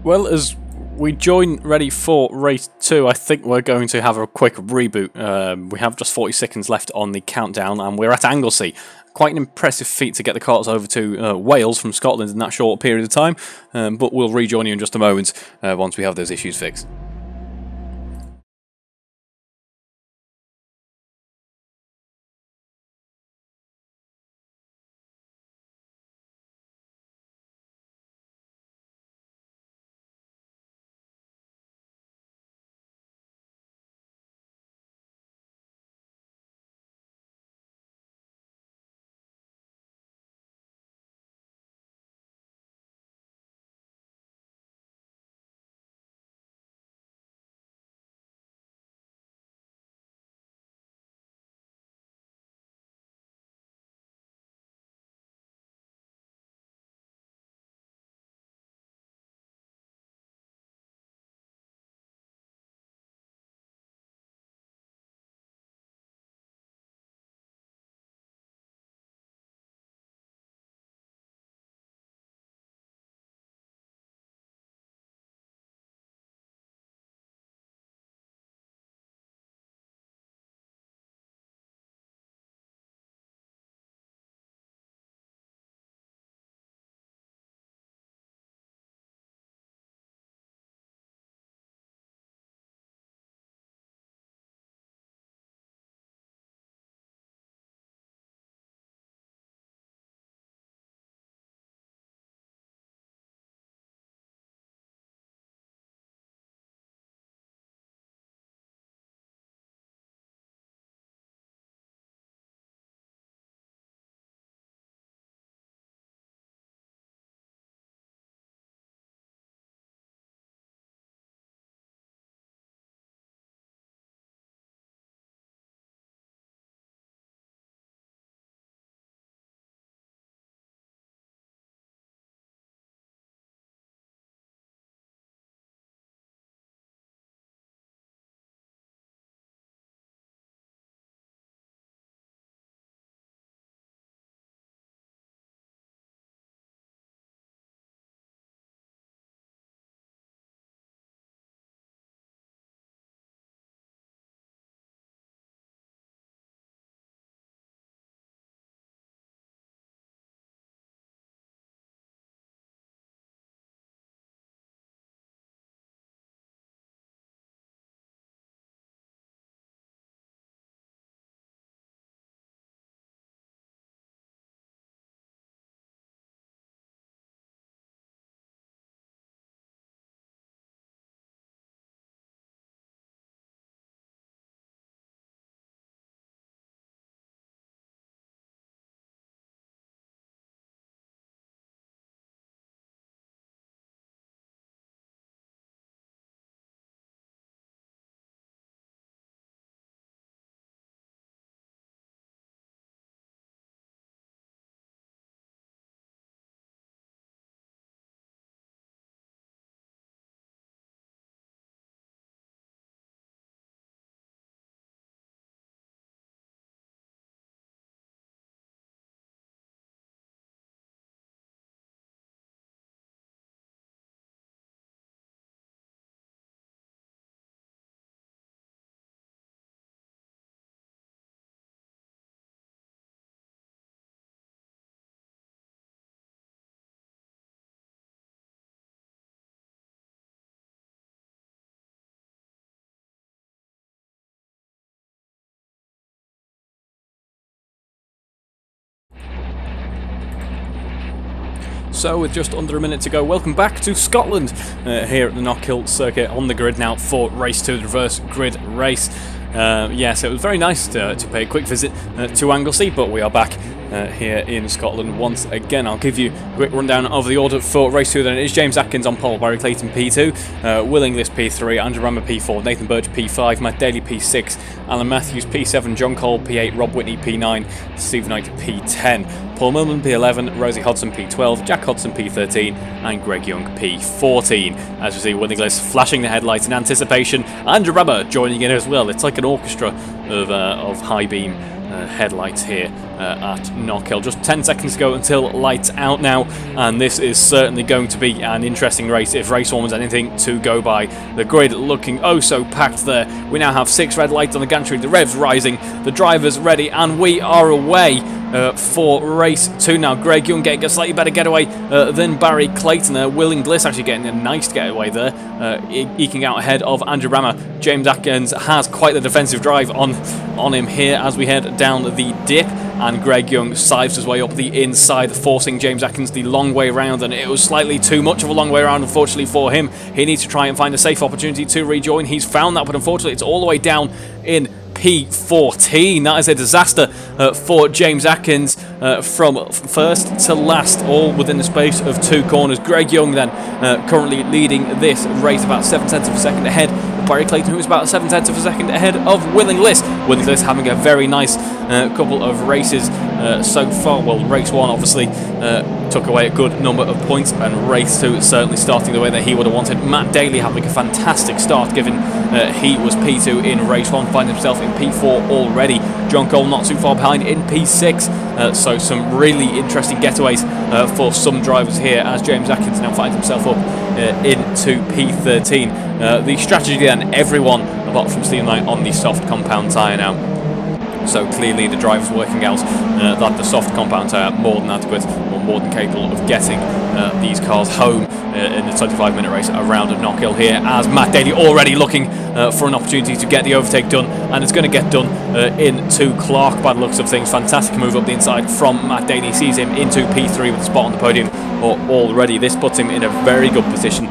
Well, as we join ready for race 2, I think we're going to have a quick reboot. We have just 40 seconds left on the countdown, and we're at Anglesey. Quite an impressive feat to get the cars over to Wales from Scotland in that short period of time, but we'll rejoin you in just a moment once we have those issues fixed. So with just under a minute to go, welcome back to Scotland here at the Knockhill circuit on the grid now for race 2, the reverse grid race. So it was very nice to pay a quick visit to Anglesey, but we are back here in Scotland once again. I'll give you a quick rundown of the order for race 2 then. It is James Atkins on pole, Barry Clayton P2, Will Inglis P3, Andrew Brammer P4, Nathan Birch P5, Matt Daley P6, Alan Matthews P7, John Cole P8, Rob Whitney P9, Steve Knight P10, Paul Millman P11, Rosie Hudson P12, Jack Hodson P13 and Greg Young P14. As we see Will Inglis flashing the headlights in anticipation, Andrew Brammer joining in as well. It's like an orchestra of high beam headlights here at Knockhill. Just 10 seconds to go until lights out now, and this is certainly going to be an interesting race if race 1 was anything to go by. The grid looking oh so packed there. We now have 6 red lights on the gantry, the revs rising, the drivers ready, and we are away for race 2 now. Greg Young getting a slightly better getaway than Barry Clayton there. Will Inglis actually getting a nice getaway there, eking out ahead of Andrew Brammer. James Atkins has quite the defensive drive on him here as we head down the dip, and Greg Young sives his way up the inside, forcing James Atkins the long way around, and it was slightly too much of a long way around, unfortunately, for him. He needs to try and find a safe opportunity to rejoin. He's found that, but unfortunately it's all the way down in P14. That is a disaster for James Atkins from first to last, all within the space of 2 corners. Greg Young then currently leading this race about 7/10 of a second ahead of Barry Clayton, who is about 7/10 of a second ahead of Will Inglis. Will Inglis having a very nice couple of races so far. Well, race 1 obviously took away a good number of points, and race 2 is certainly starting the way that he would have wanted. Matt Daley having a fantastic start, given he was P2 in race 1, finding himself in P4 already. John Cole not too far behind in P6, so some really interesting getaways for some drivers here as James Atkins now finds himself up into P13. The strategy then, everyone apart from Steve Knight on the soft compound tyre now. So clearly the driver's working out that the soft compound tyre more than adequate, or more than capable of getting these cars home in the 25-minute race around Knockhill here, as Matt Daley already looking for an opportunity to get the overtake done, and it's going to get done into Clark by the looks of things. Fantastic move up the inside from Matt Daley, sees him into P3 with a spot on the podium already. This puts him in a very good position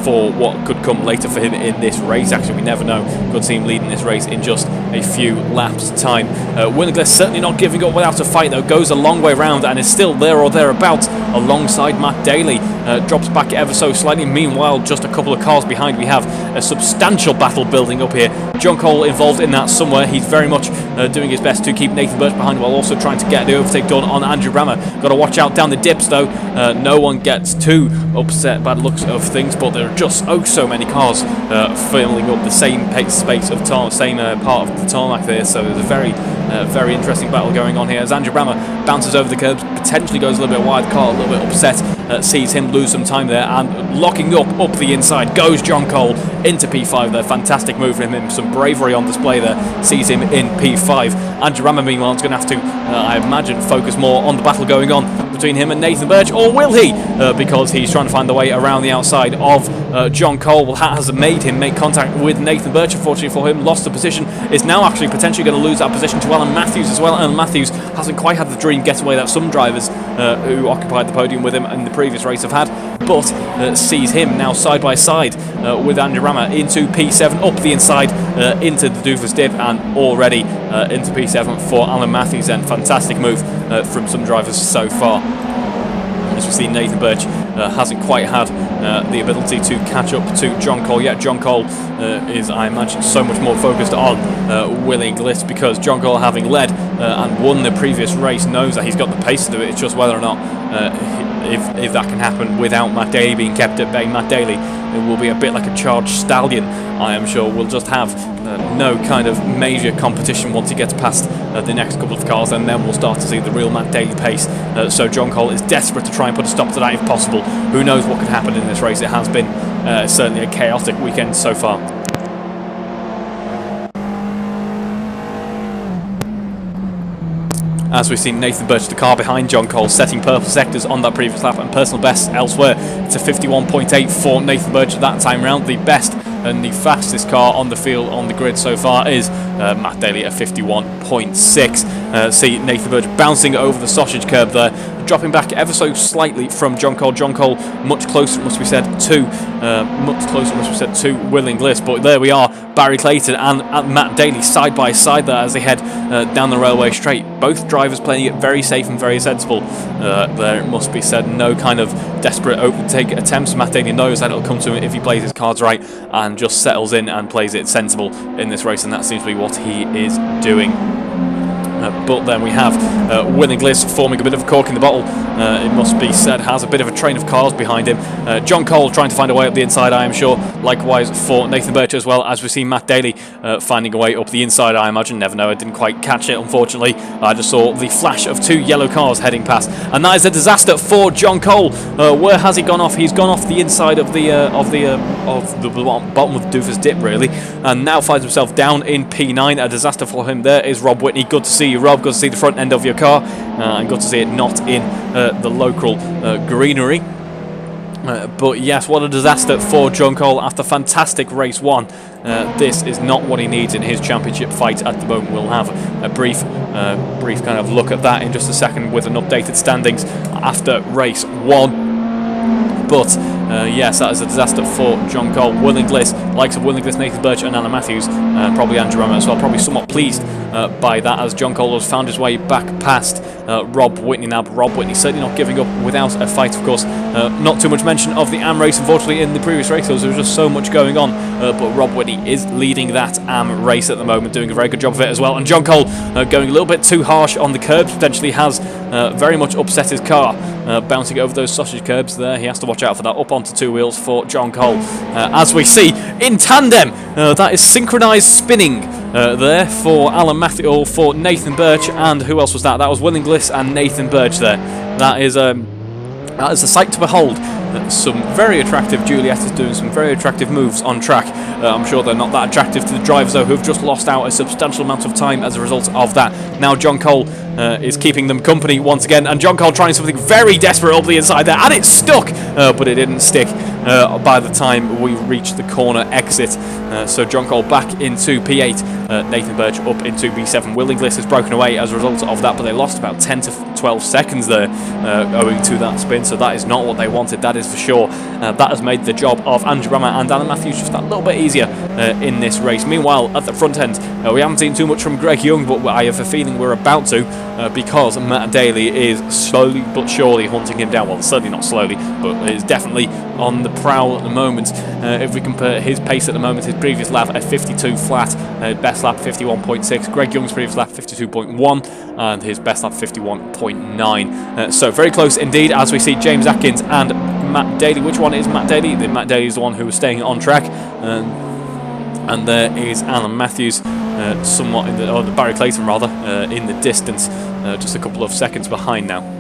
for what could come later for him in this race. Actually, we never know. Could see him leading this race in just a few laps' time. Will Inglis certainly not giving up without a fight, though. Goes a long way round and is still there or thereabouts alongside Matt Daley. Drops back ever so slightly. Meanwhile, just a couple of cars behind, we have a substantial battle building up here. John Cole involved in that somewhere. He's very much doing his best to keep Nathan Birch behind, while also trying to get the overtake done on Andrew Brammer. Got to watch out down the dips, though. No one gets too upset by the looks of things, but there are just so many cars filling up the same space of same part of the tarmac there. So there's a very interesting battle going on here as Andrew Brammer bounces over the curbs, potentially goes a little bit wide. Car a little bit upset, sees him lose some time there, and locking up the inside goes John Cole into P5 there. Fantastic move from him, some bravery on display there, sees him in P5. Andrew Brammer meanwhile is going to have to, I imagine, focus more on the battle going on between him and Nathan Birch, or will he? Because he's trying to find the way around the outside of John Cole. Well, that has made him make contact with Nathan Birch. Unfortunately for him, lost the position, is now actually potentially going to lose that position to Alan Matthews as well. Alan Matthews hasn't quite had the dream getaway that some drivers who occupied the podium with him in the previous race have had, but sees him now side by side with Andrew Brammer into P7, up the inside into the Doofus dip, and already into P7 for Alan Matthews. And fantastic move from some drivers so far. As we see, Nathan Birch hasn't quite had the ability to catch up to John Cole yet. John Cole is, I imagine, so much more focused on Will Inglis, because John Cole, having led and won the previous race, knows that he's got the pace to do it. It's just whether or not if that can happen without Matt Daley being kept at bay. Matt Daley, it will be a bit like a charged stallion, I am sure. We'll just have no kind of major competition once he gets past the next couple of cars, and then we'll start to see the real Matt Daley pace. So John Cole is desperate to try and put a stop to that if possible. Who knows what could happen in this race? It has been certainly a chaotic weekend so far. As we've seen Nathan Birch, the car behind John Cole, setting purple sectors on that previous lap and personal best elsewhere. It's a 51.8 for Nathan Birch that time round. The best and the fastest car on the field on the grid so far is Matt Daley at 51.6. See Nathan Birch bouncing over the sausage curb there, dropping back ever so slightly from John Cole. John Cole much closer, it must be said, to Will Inglis. But there we are, Barry Clayton and Matt Daley side by side there as they head down the railway straight. Both drivers playing it very safe and very sensible. There, it must be said, no kind of desperate overtake attempts. Matt Daley knows that it'll come to him if he plays his cards right and just settles in and plays it sensible in this race, and that seems to be what he is doing. But then we have Willingliss forming a bit of a cork in the bottle, it must be said, has a bit of a train of cars behind him. John Cole trying to find a way up the inside, I am sure. Likewise for Nathan Birch as well, as we see Matt Daley finding a way up the inside, I imagine. Never know, I didn't quite catch it, unfortunately. I just saw the flash of 2 yellow cars heading past, and that is a disaster for John Cole. Where has he gone off? He's gone off the inside of the bottom of the Doofus dip, really, and now finds himself down in P9. A disaster for him. There is Rob Whitney. Good to see you, Rob. Good to see the front end of your car, and good to see it not in the local greenery. But yes, what a disaster for John Cole after fantastic race 1. This is not what he needs in his championship fight at the moment. We'll have a brief kind of look at that in just a second with an updated standings after race 1. But yes, that is a disaster for John Cole. Willingliss, likes of Willingliss, Nathan Birch and Alan Matthews, probably Andrew Brammer as well, probably somewhat pleased by that, as John Cole has found his way back past Rob Whitney now. But Rob Whitney certainly not giving up without a fight, of course. Not too much mention of the AM race, unfortunately, in the previous race, because there was just so much going on. But Rob Whitney is leading that AM race at the moment, doing a very good job of it as well. And John Cole going a little bit too harsh on the curbs, potentially has very much upset his car, bouncing over those sausage curbs there. He has to watch out for that. Up onto 2 wheels for John Cole. As we see, in tandem, that is synchronised spinning there for Alan Matthews, or for Nathan Birch, and who else was that? That was Willingliss and Nathan Birch there. That is a sight to behold. Some very attractive Juliettas doing some very attractive moves on track. I'm sure they're not that attractive to the drivers, though, who have just lost out a substantial amount of time as a result of that. Now John Cole is keeping them company once again, and John Cole trying something very desperate up the inside there, and it stuck, but it didn't stick by the time we reached the corner exit. So John Cole back into P8, Nathan Birch up into P7. Willingliss has broken away as a result of that, but they lost about 10 to 12 seconds there owing to that spin, so that is not what they wanted, that is for sure. That has made the job of Andrew Brammer and Alan Matthews just that little bit easier in this race. Meanwhile, at the front end, we haven't seen too much from Greg Young, but I have a feeling we're about to, because Matt Daley is slowly but surely hunting him down. Well, certainly not slowly, but is definitely on the prowl at the moment. If we compare his pace at the moment, his previous lap at 52 flat, best lap 51.6, Greg Young's previous lap 52.1, and his best lap 51.9. So very close indeed, as we see James Atkins and Matt Daley. Which one is Matt Daley? Matt Daley is the one who was staying on track, and there is Alan Matthews, somewhat in the, or Barry Clayton rather, in the distance, just a couple of seconds behind now.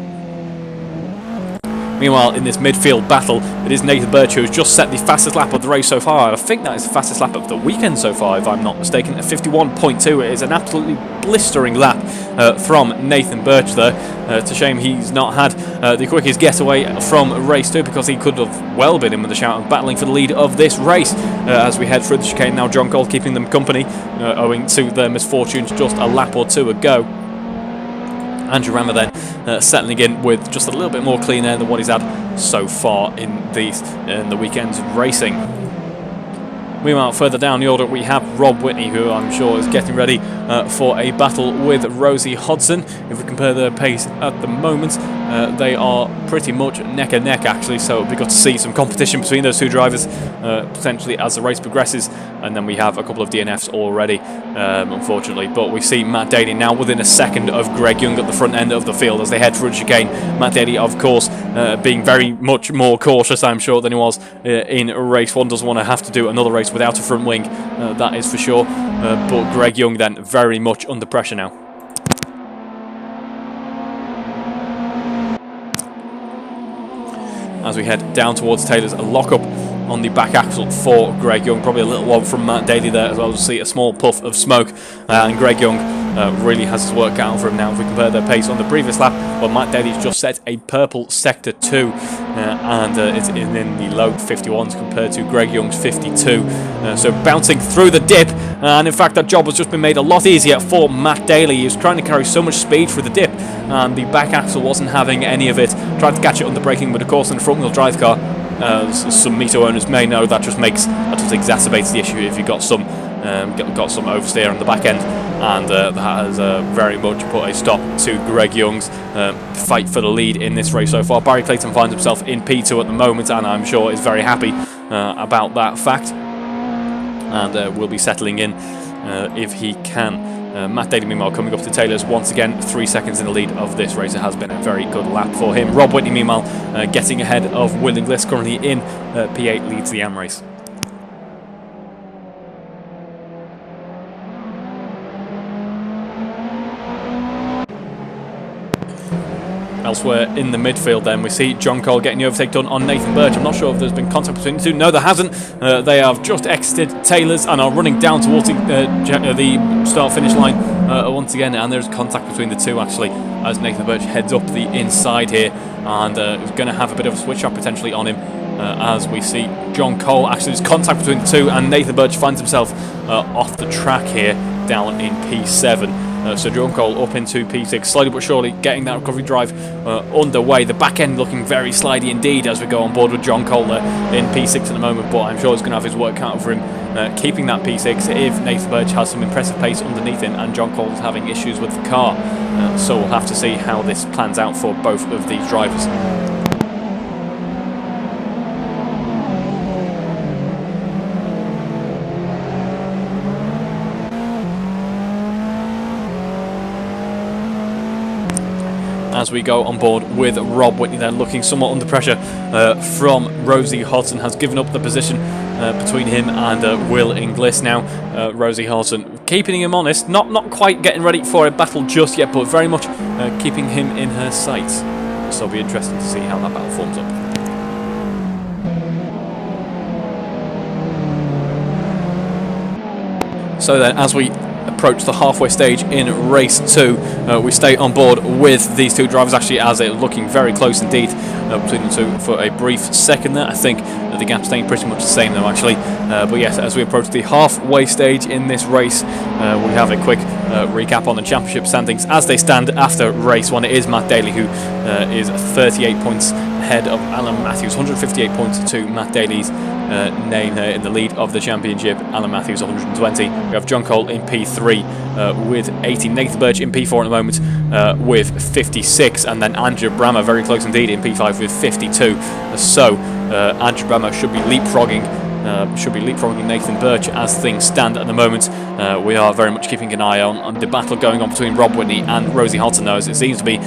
Meanwhile, in this midfield battle, it is Nathan Birch who has just set the fastest lap of the race so far. I think that is the fastest lap of the weekend so far, if I'm not mistaken, at 51.2. It is an absolutely blistering lap from Nathan Birch there. It's a shame he's not had the quickest getaway from race 2, because he could have well been in with a shout and battling for the lead of this race. As we head through the chicane now, John Cole keeping them company, owing to their misfortunes just a lap or two ago. Andrew Brammer then settling in with just a little bit more clean air than what he's had so far in the weekend's racing. Meanwhile, further down the order, we have Rob Whitney, who I'm sure is getting ready for a battle with Rosie Hudson. If we compare their pace at the moment, they are pretty much neck and neck, actually, so we got to see some competition between those two drivers potentially as the race progresses. And then we have a couple of DNFs already, unfortunately, but we see Matt Daley now within a second of Greg Young at the front end of the field as they head through the chicane. Matt Daley, of course, being very much more cautious, I'm sure, than he was in race 1. Doesn't want to have to do another race without a front wing, that is for sure. But Greg Young then very much under pressure now. As we head down towards Taylor's, a lockup on the back axle for Greg Young. Probably a little one from Matt Daley there as well. We'll see a small puff of smoke, and Greg Young really has his work out for him now. If we compare their pace on the previous lap, well, Matt Daley's just set a purple sector 2, and it's in the low 51s compared to Greg Young's 52. So bouncing through the dip, and in fact that job has just been made a lot easier for Matt Daley. He was trying to carry so much speed through the dip, and the back axle wasn't having any of it. Tried to catch it on the braking, but of course in a front wheel drive car, some Mito owners may know, that just exacerbates the issue if you've got some oversteer on the back end, and that has very much put a stop to Greg Young's fight for the lead in this race so far. Barry Clayton finds himself in P2 at the moment, and I'm sure is very happy about that fact, and will be settling in if he can. Matt Daley, meanwhile, coming up to Taylor's once again, 3 seconds in the lead of this race. It has been a very good lap for him. Rob Whitney, meanwhile, getting ahead of Will Inglis, currently in P8, leads the AM race. Elsewhere in the midfield then, we see John Cole getting the overtake done on Nathan Birch. I'm not sure if there's been contact between the two. No, there hasn't. They have just exited Taylor's and are running down towards the start-finish line once again, and there's contact between the two actually as Nathan Birch heads up the inside here and is going to have a bit of a switch up potentially on him as we see John Cole. Actually, there's contact between the two and Nathan Birch finds himself off the track here down in P7. So John Cole up into P6, slowly but surely getting that recovery drive underway. The back end looking very slidey indeed as we go on board with John Cole in P6 at the moment, but I'm sure he's going to have his work cut out for him keeping that P6 if Nathan Birch has some impressive pace underneath him and John Cole is having issues with the car. So we'll have to see how this plans out for both of these drivers. As we go on board with Rob Whitney then, looking somewhat under pressure from Rosie Hudson, has given up the position between him and Will Inglis now. Rosie Hudson keeping him honest, not quite getting ready for a battle just yet, but very much keeping him in her sights. So it'll be interesting to see how that battle forms up. So then, as we approach the halfway stage in race 2, we stay on board with these two drivers actually, as they're looking very close indeed between the two for a brief second there. I think the gap staying pretty much the same though actually, but yes, as we approach the halfway stage in this race, we have a quick recap on the championship standings as they stand after race 1. It is Matt Daley who is 38 points ahead of Alan Matthews, 158 points to Matt Daley's name here in the lead of the championship. Alan Matthews 120. We have John Cole in P3 with 80. Nathan Birch in P4 at the moment with 56, and then Andrew Brammer very close indeed in P5 with 52. So Andrew Brammer should be leapfrogging Nathan Birch as things stand at the moment. We are very much keeping an eye on the battle going on between Rob Whitney and Rosie Hudson now, as it seems to be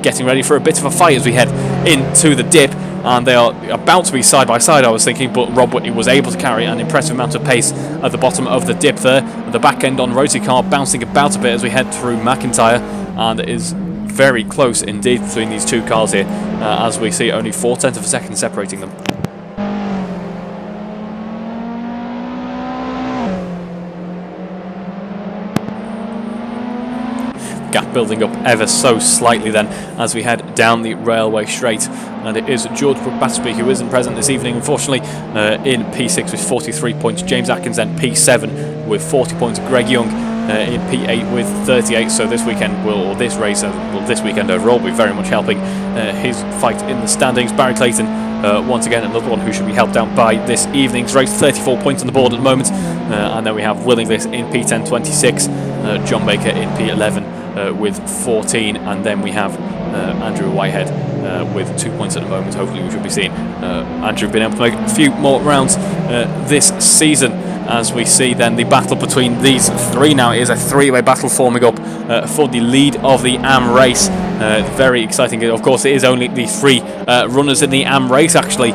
getting ready for a bit of a fight as we head into the dip. And they are about to be side by side, I was thinking, but Rob Whitney was able to carry an impressive amount of pace at the bottom of the dip there. The back end on Rosie car bouncing about a bit as we head through McIntyre, and it is very close indeed between these two cars here, as we see only 0.4 of a second separating them. Gap building up ever so slightly then as we head down the railway straight, and it is George Battersby who isn't present this evening unfortunately in P6 with 43 points, James Atkins then P7 with 40 points, Greg Young in P8 with 38. So this weekend this weekend overall will be very much helping his fight in the standings. Barry Clayton once again another one who should be helped out by this evening's race, 34 points on the board at the moment, and then we have Will Inglis in P10 26, John Baker in P11 with 14, and then we have Andrew Whitehead with 2 points at the moment. Hopefully we should be seeing Andrew being able to make a few more rounds this season. As we see then the battle between these three now, it is a three-way battle forming up for the lead of the AM race. Very exciting. Of course, it is only the three runners in the AM race actually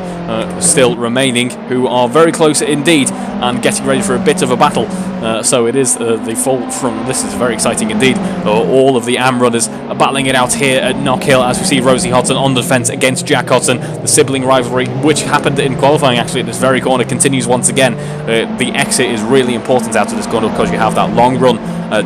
still remaining, who are very close indeed and getting ready for a bit of a battle. So it is the fall from, this is very exciting indeed. All of the AM runners are battling it out here at Knock Hill as we see Rosie Hudson on the defence against Jack Hudson. The sibling rivalry, which happened in qualifying actually at this very corner, continues once again. The exit is really important out of this corner because you have that long run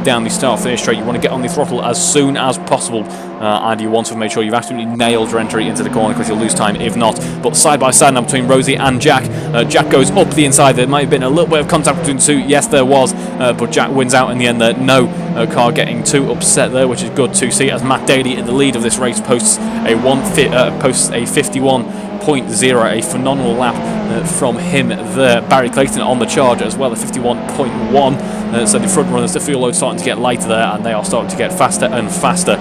down the start-finish straight. You want to get on the throttle as soon as possible, and you want to make sure you've absolutely nailed your entry into the corner because you'll lose time if not. But side by side now between Rosie and Jack. Jack goes up the inside. There might have been a little bit of contact between the two. Yes, there was, but Jack wins out in the end there. No car getting too upset there, which is good to see, as Matt Daley in the lead of this race posts a 51.0, a phenomenal lap from him there. Barry Clayton on the charge as well at 51.1. So the front runners, the fuel load starting to get lighter there, and they are starting to get faster and faster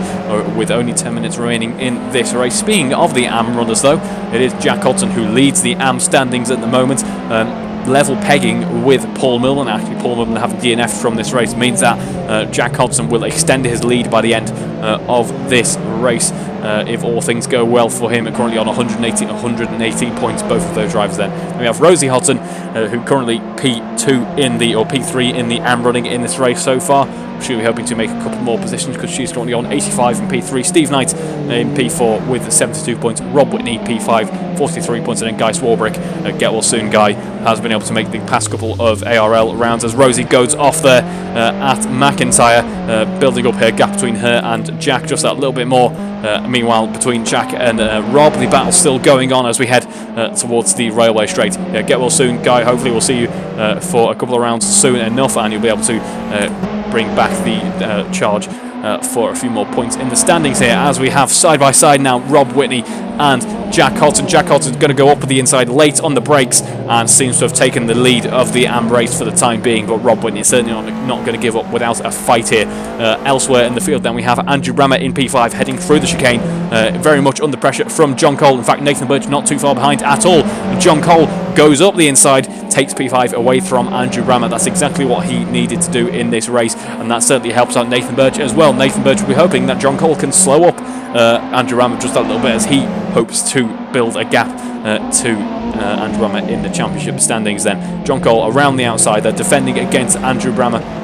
with only 10 minutes remaining in this race. Speaking of the AM runners though, it is Jack Hudson who leads the AM standings at the moment. level pegging with Paul Millman. Actually, Paul Millman having DNF from this race means that Jack Hodgson will extend his lead by the end of this race if all things go well for him. Currently on 118 points, both of those drivers. Then we have Rosie Hudson, who currently P2 in the, or P3 in the AM running in this race so far. She'll be hoping to make a couple more positions because she's currently on 85 in P3. Steve Knight in P4 with 72 points. Rob Whitney P5, 43 points, and then Guy Swarbrick. Get well soon. Guy has been able to make the past couple of ARL rounds as Rosie goes off there at McIntyre, building up her gap between her and Jack just that little bit more. Meanwhile, between Jack and Rob, the battle's still going on as we head towards the railway straight. Get well soon, Guy. Hopefully we'll see you for a couple of rounds soon enough, and you'll be able to bring back the charge for a few more points in the standings here, as we have side by side now Rob Whitney and Jack Hodgson. Jack Hodgson's going to go up with the inside late on the brakes and seems to have taken the lead of the AM race for the time being, but Rob Whitney is certainly not going to give up without a fight here. Elsewhere in the field then we have Andrew Brammer in P5 heading through the chicane, very much under pressure from John Cole. In fact, Nathan Birch not too far behind at all. John Cole goes up the inside, takes P5 away from Andrew Brammer. That's exactly what he needed to do in this race, and that certainly helps out Nathan Birch as well. Nathan Birch will be hoping that John Cole can slow up Andrew Brammer just a little bit as he hopes to build a gap to Andrew Brammer in the championship standings. Then John Cole around the outside, they're defending against Andrew Brammer.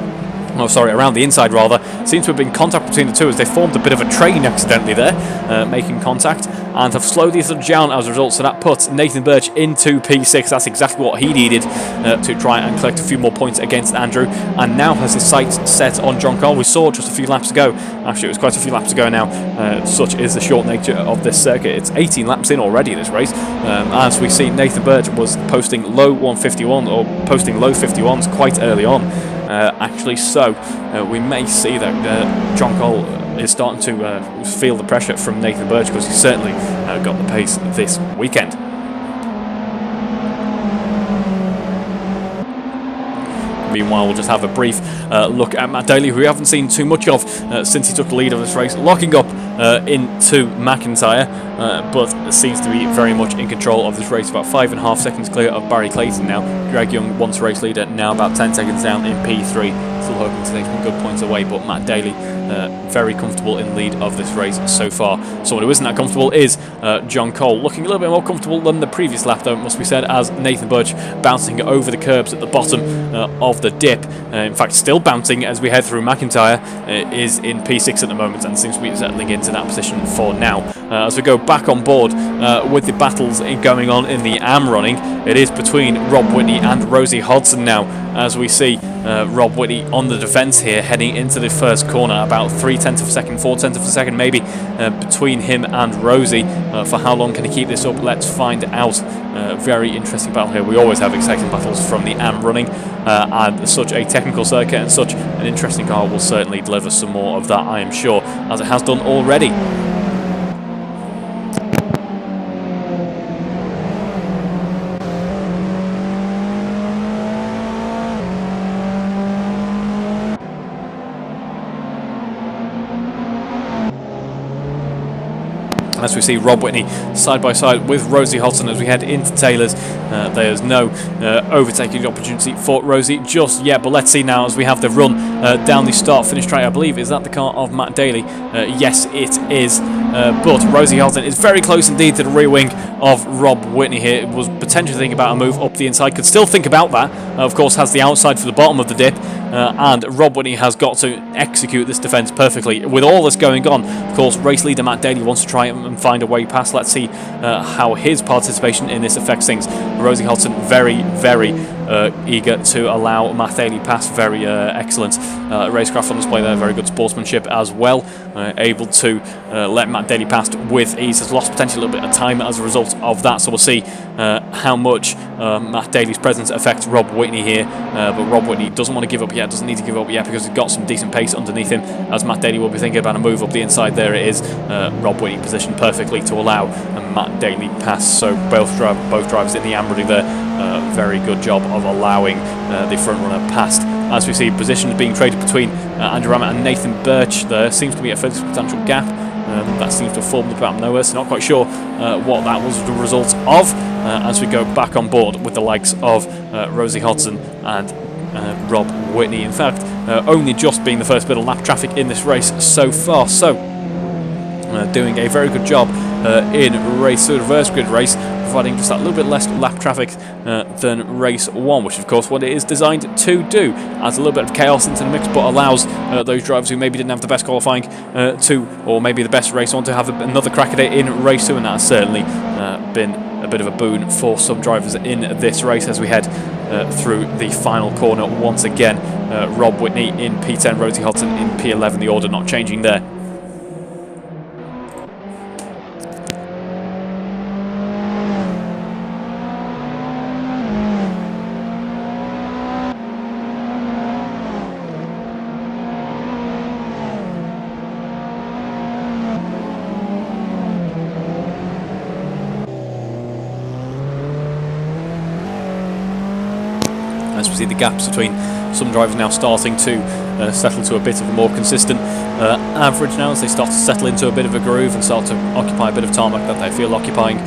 Oh, sorry, around the inside rather. Seems to have been contact between the two as they formed a bit of a train accidentally there, making contact, and have slowed each other down as a result. So that puts Nathan Birch into P6. That's exactly what he needed to try and collect a few more points against Andrew, and now has his sights set on John Cole. We saw just a few laps ago. Actually, it was quite a few laps ago now. Such is the short nature of this circuit. It's 18 laps in already this race. As we see, Nathan Birch was posting low 151 or posting low 51s quite early on. Actually, so we may see that John Cole is starting to feel the pressure from Nathan Birch, because he's certainly got the pace this weekend. Meanwhile, we'll just have a brief look at Matt Daley, who we haven't seen too much of since he took the lead of this race, locking up into McIntyre, but seems to be very much in control of this race, about 5.5 seconds clear of Barry Clayton now. Greg Young, once race leader, now about 10 seconds down in P3, still hoping to take some good points away, but Matt Daley very comfortable in lead of this race so far. Someone who isn't that comfortable is John Cole, looking a little bit more comfortable than the previous lap though, it must be said, as Nathan Birch bouncing over the curbs at the bottom of the dip, in fact still bouncing as we head through McIntyre, is in P6 at the moment and seems to be settling into that position for now. As we go back on board with the battles going on in the AM running, it is between Rob Whitney and Rosie Hudson now, as we see Rob Whitney on the defence here, heading into the first corner, about 0.3 of a second, 0.4 of a second maybe between him and Rosie. For how long can he keep this up? Let's find out. Very interesting battle here. We always have exciting battles from the AM running, and such a technical circuit and such an interesting car will certainly deliver some more of that, I am sure, as it has done already. As we see Rob Whitney side by side with Rosie Hudson as we head into Taylor's. There's no overtaking opportunity for Rosie just yet, but let's see now as we have the run down the start-finish track. I believe, is that the car of Matt Daley? Yes, it is. But Rosie Hudson is very close indeed to the rear wing of Rob Whitney here. It was potentially thinking about a move up the inside, could still think about that. Of course, has the outside for the bottom of the dip, and Rob Whitney has got to execute this defence perfectly. With all this going on, of course, race leader Matt Daley wants to try and find a way past. Let's see how his participation in this affects things. Rosie Hudson very, very eager to allow Matt Daley past. Very excellent racecraft on display there, very good sportsmanship as well. Able to let Matt Daley past with ease. Has lost potentially a little bit of time as a result of that, so we'll see how much Matt Daley's presence affects Rob Whitney here. But Rob Whitney doesn't want to give up yet, doesn't need to give up yet, because he's got some decent pace underneath him, as Matt Daley will be thinking about a move up the inside. There it is. Rob Whitney positioned perfectly to allow Matt Daley pass, so both drivers in the AM running there, very good job of allowing the front runner past. As we see positions being traded between Andrew Brammer and Nathan Birch, there seems to be a fairly substantial gap that seems to have formed up out of nowhere, so not quite sure what that was the result of, as we go back on board with the likes of Rosie Hudson and Rob Whitney. In fact, only just being the first bit of lap traffic in this race so far. So, doing a very good job in race 2, reverse grid race, providing just that little bit less lap traffic than race 1, which of course what it is designed to do. Adds a little bit of chaos into the mix, but allows those drivers who maybe didn't have the best qualifying or maybe the best race 1 to have another crack at it in race 2, and that's certainly been a bit of a boon for some drivers in this race as we head through the final corner once again. Rob Whitney in P10, Rosie Hudson in P11, the order not changing there. As we see the gaps between some drivers now starting to settle to a bit of a more consistent average now, as they start to settle into a bit of a groove and start to occupy a bit of tarmac that they feel occupying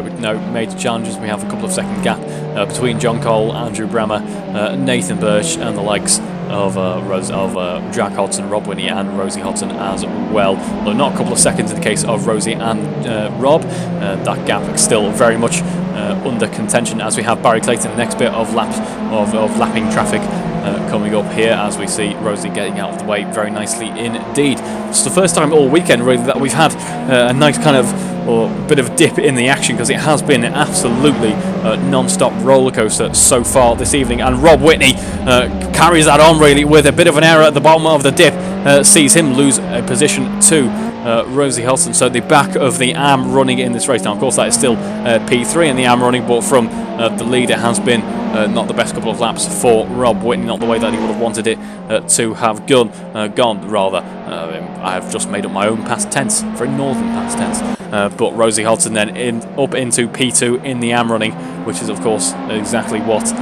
with no major challenges. We have a couple of second gap between John Cole, Andrew Brammer, Nathan Birch and the likes of Jack Hodson, Rob Whitney and Rosie Hudson as well. Though not a couple of seconds in the case of Rosie and Rob. That gap is still very much under contention as we have Barry Clayton, the next bit of laps of lapping traffic coming up here, as we see Rosie getting out of the way very nicely indeed. It's the first time all weekend really that we've had a nice kind of bit of dip in the action, because it has been an absolutely non-stop rollercoaster so far this evening, and Rob Whitney carries that on really with a bit of an error at the bottom of the dip, sees him lose a position to Rosie Hudson. So the back of the AM running in this race. Now of course that is still P3 in the AM running, but from the lead it has been not the best couple of laps for Rob Whitney, not the way that he would have wanted it to have gone rather. I have just made up my own past tense, very northern past tense. But Rosie Hudson then up into P2 in the AM running, which is of course exactly what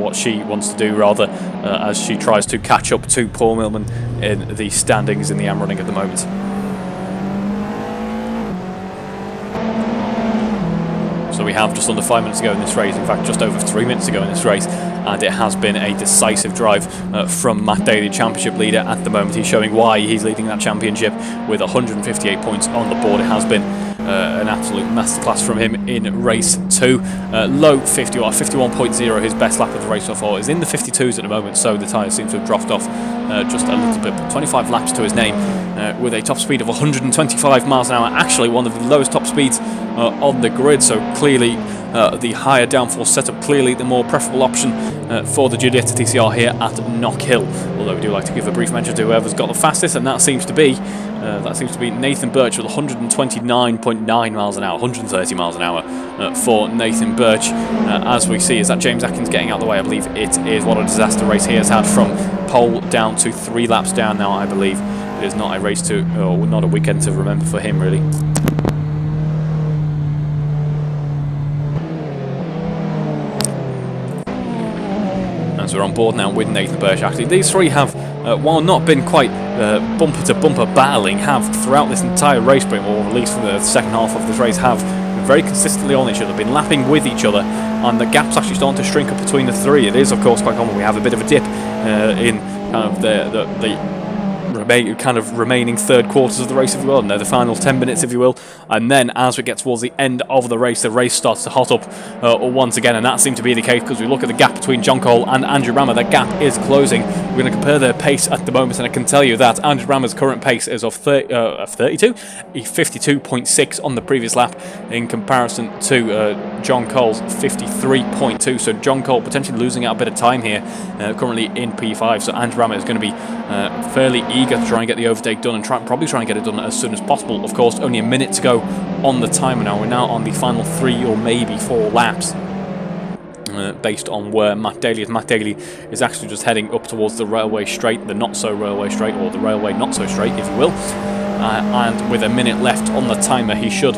what she wants to do rather, as she tries to catch up to Paul Millman in the standings in the AM running at the moment. So we have just under 5 minutes to go in this race, in fact just over 3 minutes to go in this race, and it has been a decisive drive from Matt Daley, championship leader at the moment. He's showing why he's leading that championship with 158 points on the board. It has been an absolute masterclass from him in race 2. Low 50 or 51.0, his best lap of the race so far is in the 52s at the moment, so the tyres seem to have dropped off just a little bit, but 25 laps to his name with a top speed of 125 miles an hour, actually one of the lowest top speeds on the grid. So clearly the higher downforce setup, clearly the more preferable option for the Giulietta TCR here at Knockhill. Although we do like to give a brief mention to whoever's got the fastest, and that seems to be Nathan Birch with 129.9 miles an hour, 130 miles an hour for Nathan Birch. As we see, is that James Atkins getting out of the way? I believe it is. What a disaster race he has had, from pole down to 3 laps down now, I believe. It is not a race to, or not a weekend to remember for him really. As we're on board now with Nathan Birch, actually these three have, while not been quite bumper to bumper battling, have throughout this entire race, or at least for the second half of this race, have been very consistently on each other, been lapping with each other, and the gap's actually starting to shrink up between the three. It is of course quite common we have a bit of a dip in kind of the remaining third quarters of the race, if you will, and the final 10 minutes, if you will, and then as we get towards the end of the race starts to hot up once again, and that seemed to be the case because we look at the gap between John Cole and Andrew Brammer. That gap is closing. We're going to compare their pace at the moment, and I can tell you that Andrew Brammer's current pace is of 32, 52.6 on the previous lap, in comparison to John Cole's 53.2. So John Cole potentially losing out a bit of time here, currently in P5. So Andrew Brammer is going to be fairly eager to try and get the overtake done, and probably try and get it done as soon as possible. Of course, only a minute to go on the timer now. We're now on the final 3 or maybe 4 laps, based on where Matt Daley is. Matt Daley is actually just heading up towards the railway straight, the not so railway straight, or the railway not so straight, if you will. And with a minute left on the timer, he should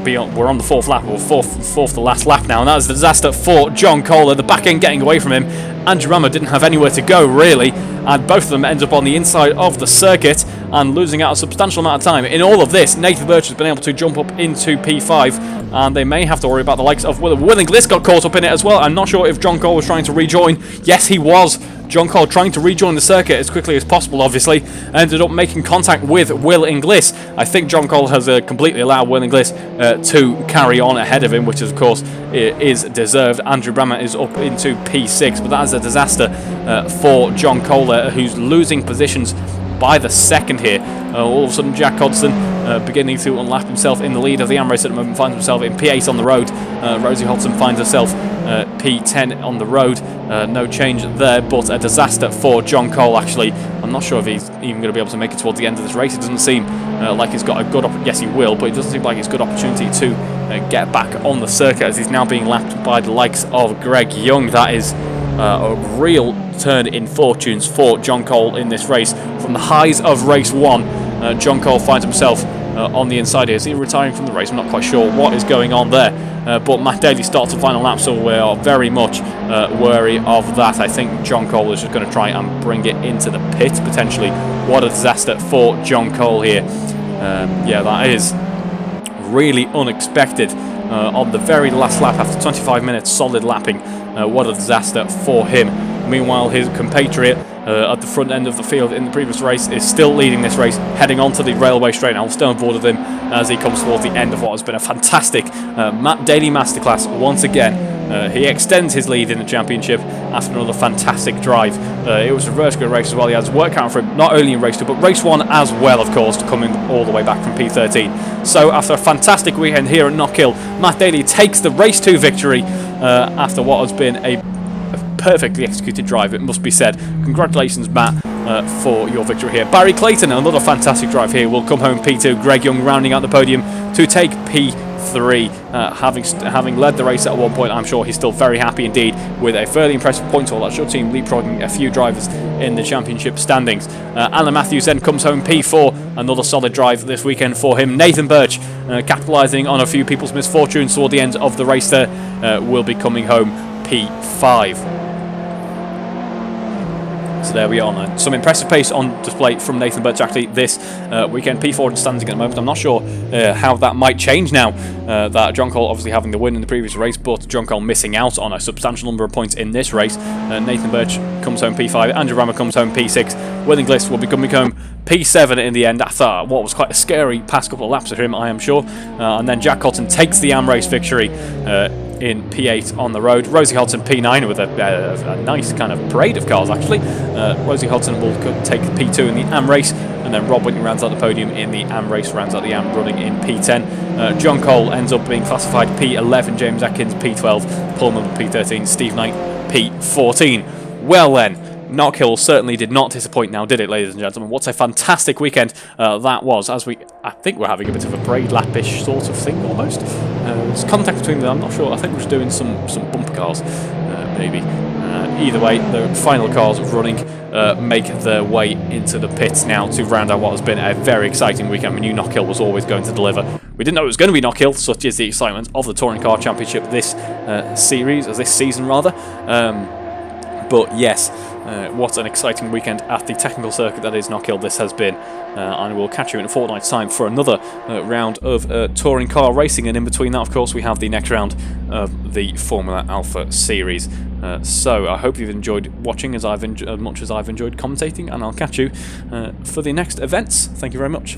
we're on the 4th lap, or fourth to last lap now, and that is the disaster for John Cole. At the back end getting away from him, Andrew Brammer didn't have anywhere to go really, and both of them end up on the inside of the circuit, and losing out a substantial amount of time. In all of this, Nathan Birch has been able to jump up into P5, and they may have to worry about the likes of Will Inglis got caught up in it as well. I'm not sure if John Cole was trying to rejoin. Yes, he was. John Cole trying to rejoin the circuit as quickly as possible, obviously, ended up making contact with Will Inglis. I think John Cole has completely allowed Will Inglis to carry on ahead of him, which of course is deserved. Andrew Brammer is up into P6, but that is a disaster for John Cole, who's losing positions by the second here. All of a sudden, Jack Hodgson beginning to unlap himself in the lead of the AM race at the moment, finds himself in P8 on the road. Rosie Hudson finds herself P10 on the road. No change there, but a disaster for John Cole, actually. I'm not sure if he's even going to be able to make it towards the end of this race. It doesn't seem like he's got a good opportunity. Yes, he will, but it doesn't seem like it's a good opportunity to get back on the circuit, as he's now being lapped by the likes of Greg Young. That is a real turn in fortunes for John Cole in this race. From the highs of race 1, John Cole finds himself on the inside here. Is he retiring from the race? I'm not quite sure what is going on there. But Matt Daley starts the final lap, so we are very much wary of that. I think John Cole is just going to try and bring it into the pit, potentially. What a disaster for John Cole here. Yeah, that is really unexpected. On the very last lap, after 25 minutes solid lapping, what a disaster for him. Meanwhile, his compatriot at the front end of the field in the previous race is still leading this race, heading onto the railway straight. I'll stay on board with him as he comes towards the end of what has been a fantastic Matt Daley masterclass once again. He extends his lead in the championship after another fantastic drive. It was a reverse good race as well. He has work out for him, not only in race 2, but race 1 as well, of course, coming all the way back from P13. So after a fantastic weekend here at Knockhill, Matt Daley takes the race 2 victory after what has been a perfectly executed drive, it must be said. Congratulations, Matt, for your victory here. Barry Clayton, another fantastic drive here, will come home P2. Greg Young rounding out the podium to take P3. Having led the race at one point, I'm sure he's still very happy indeed with a fairly impressive point haul that should seem leapfrogging a few drivers in the championship standings. Alan Matthews then comes home P4. Another solid drive this weekend for him. Nathan Birch, capitalising on a few people's misfortunes toward the end of the race there, will be coming home P5. So there we are now. Some impressive pace on display from Nathan Birch actually this weekend. P4 in standing at the moment. I'm not sure how that might change now that John Cole obviously having the win in the previous race, but John Cole missing out on a substantial number of points in this race. Nathan Birch comes home P5. Andrew Brammer comes home P6. Will Inglis will be coming home P7 in the end after what was quite a scary past couple of laps for him, I am sure. And then Jack Cotton takes the AM race victory in P8 on the road. Rosie Hudson P9 with a nice kind of parade of cars actually. Rosie Hudson will take P2 in the AM race, and then Rob Whitney rounds out the podium in the AM race, rounds out the AM running in P10. John Cole ends up being classified P11, James Atkins P12, Paul Miller P13, Steve Knight P14. Well then, Knockhill certainly did not disappoint now, did it, ladies and gentlemen? What a fantastic weekend that was, as I think we're having a bit of a parade lap-ish sort of thing, almost. There's contact between them, I'm not sure. I think we're just doing some bumper cars, maybe. Either way, the final cars running make their way into the pits now to round out what has been a very exciting weekend. We knew Knockhill was always going to deliver. We didn't know it was going to be Knockhill, such is the excitement of the Touring Car Championship this season rather. But yes, what an exciting weekend at the technical circuit that is Knockhill this has been. And we'll catch you in a fortnight's time for another round of touring car racing. And in between that, of course, we have the next round of the Formula Alpha Series. So I hope you've enjoyed watching as much as I've enjoyed commentating. And I'll catch you for the next events. Thank you very much.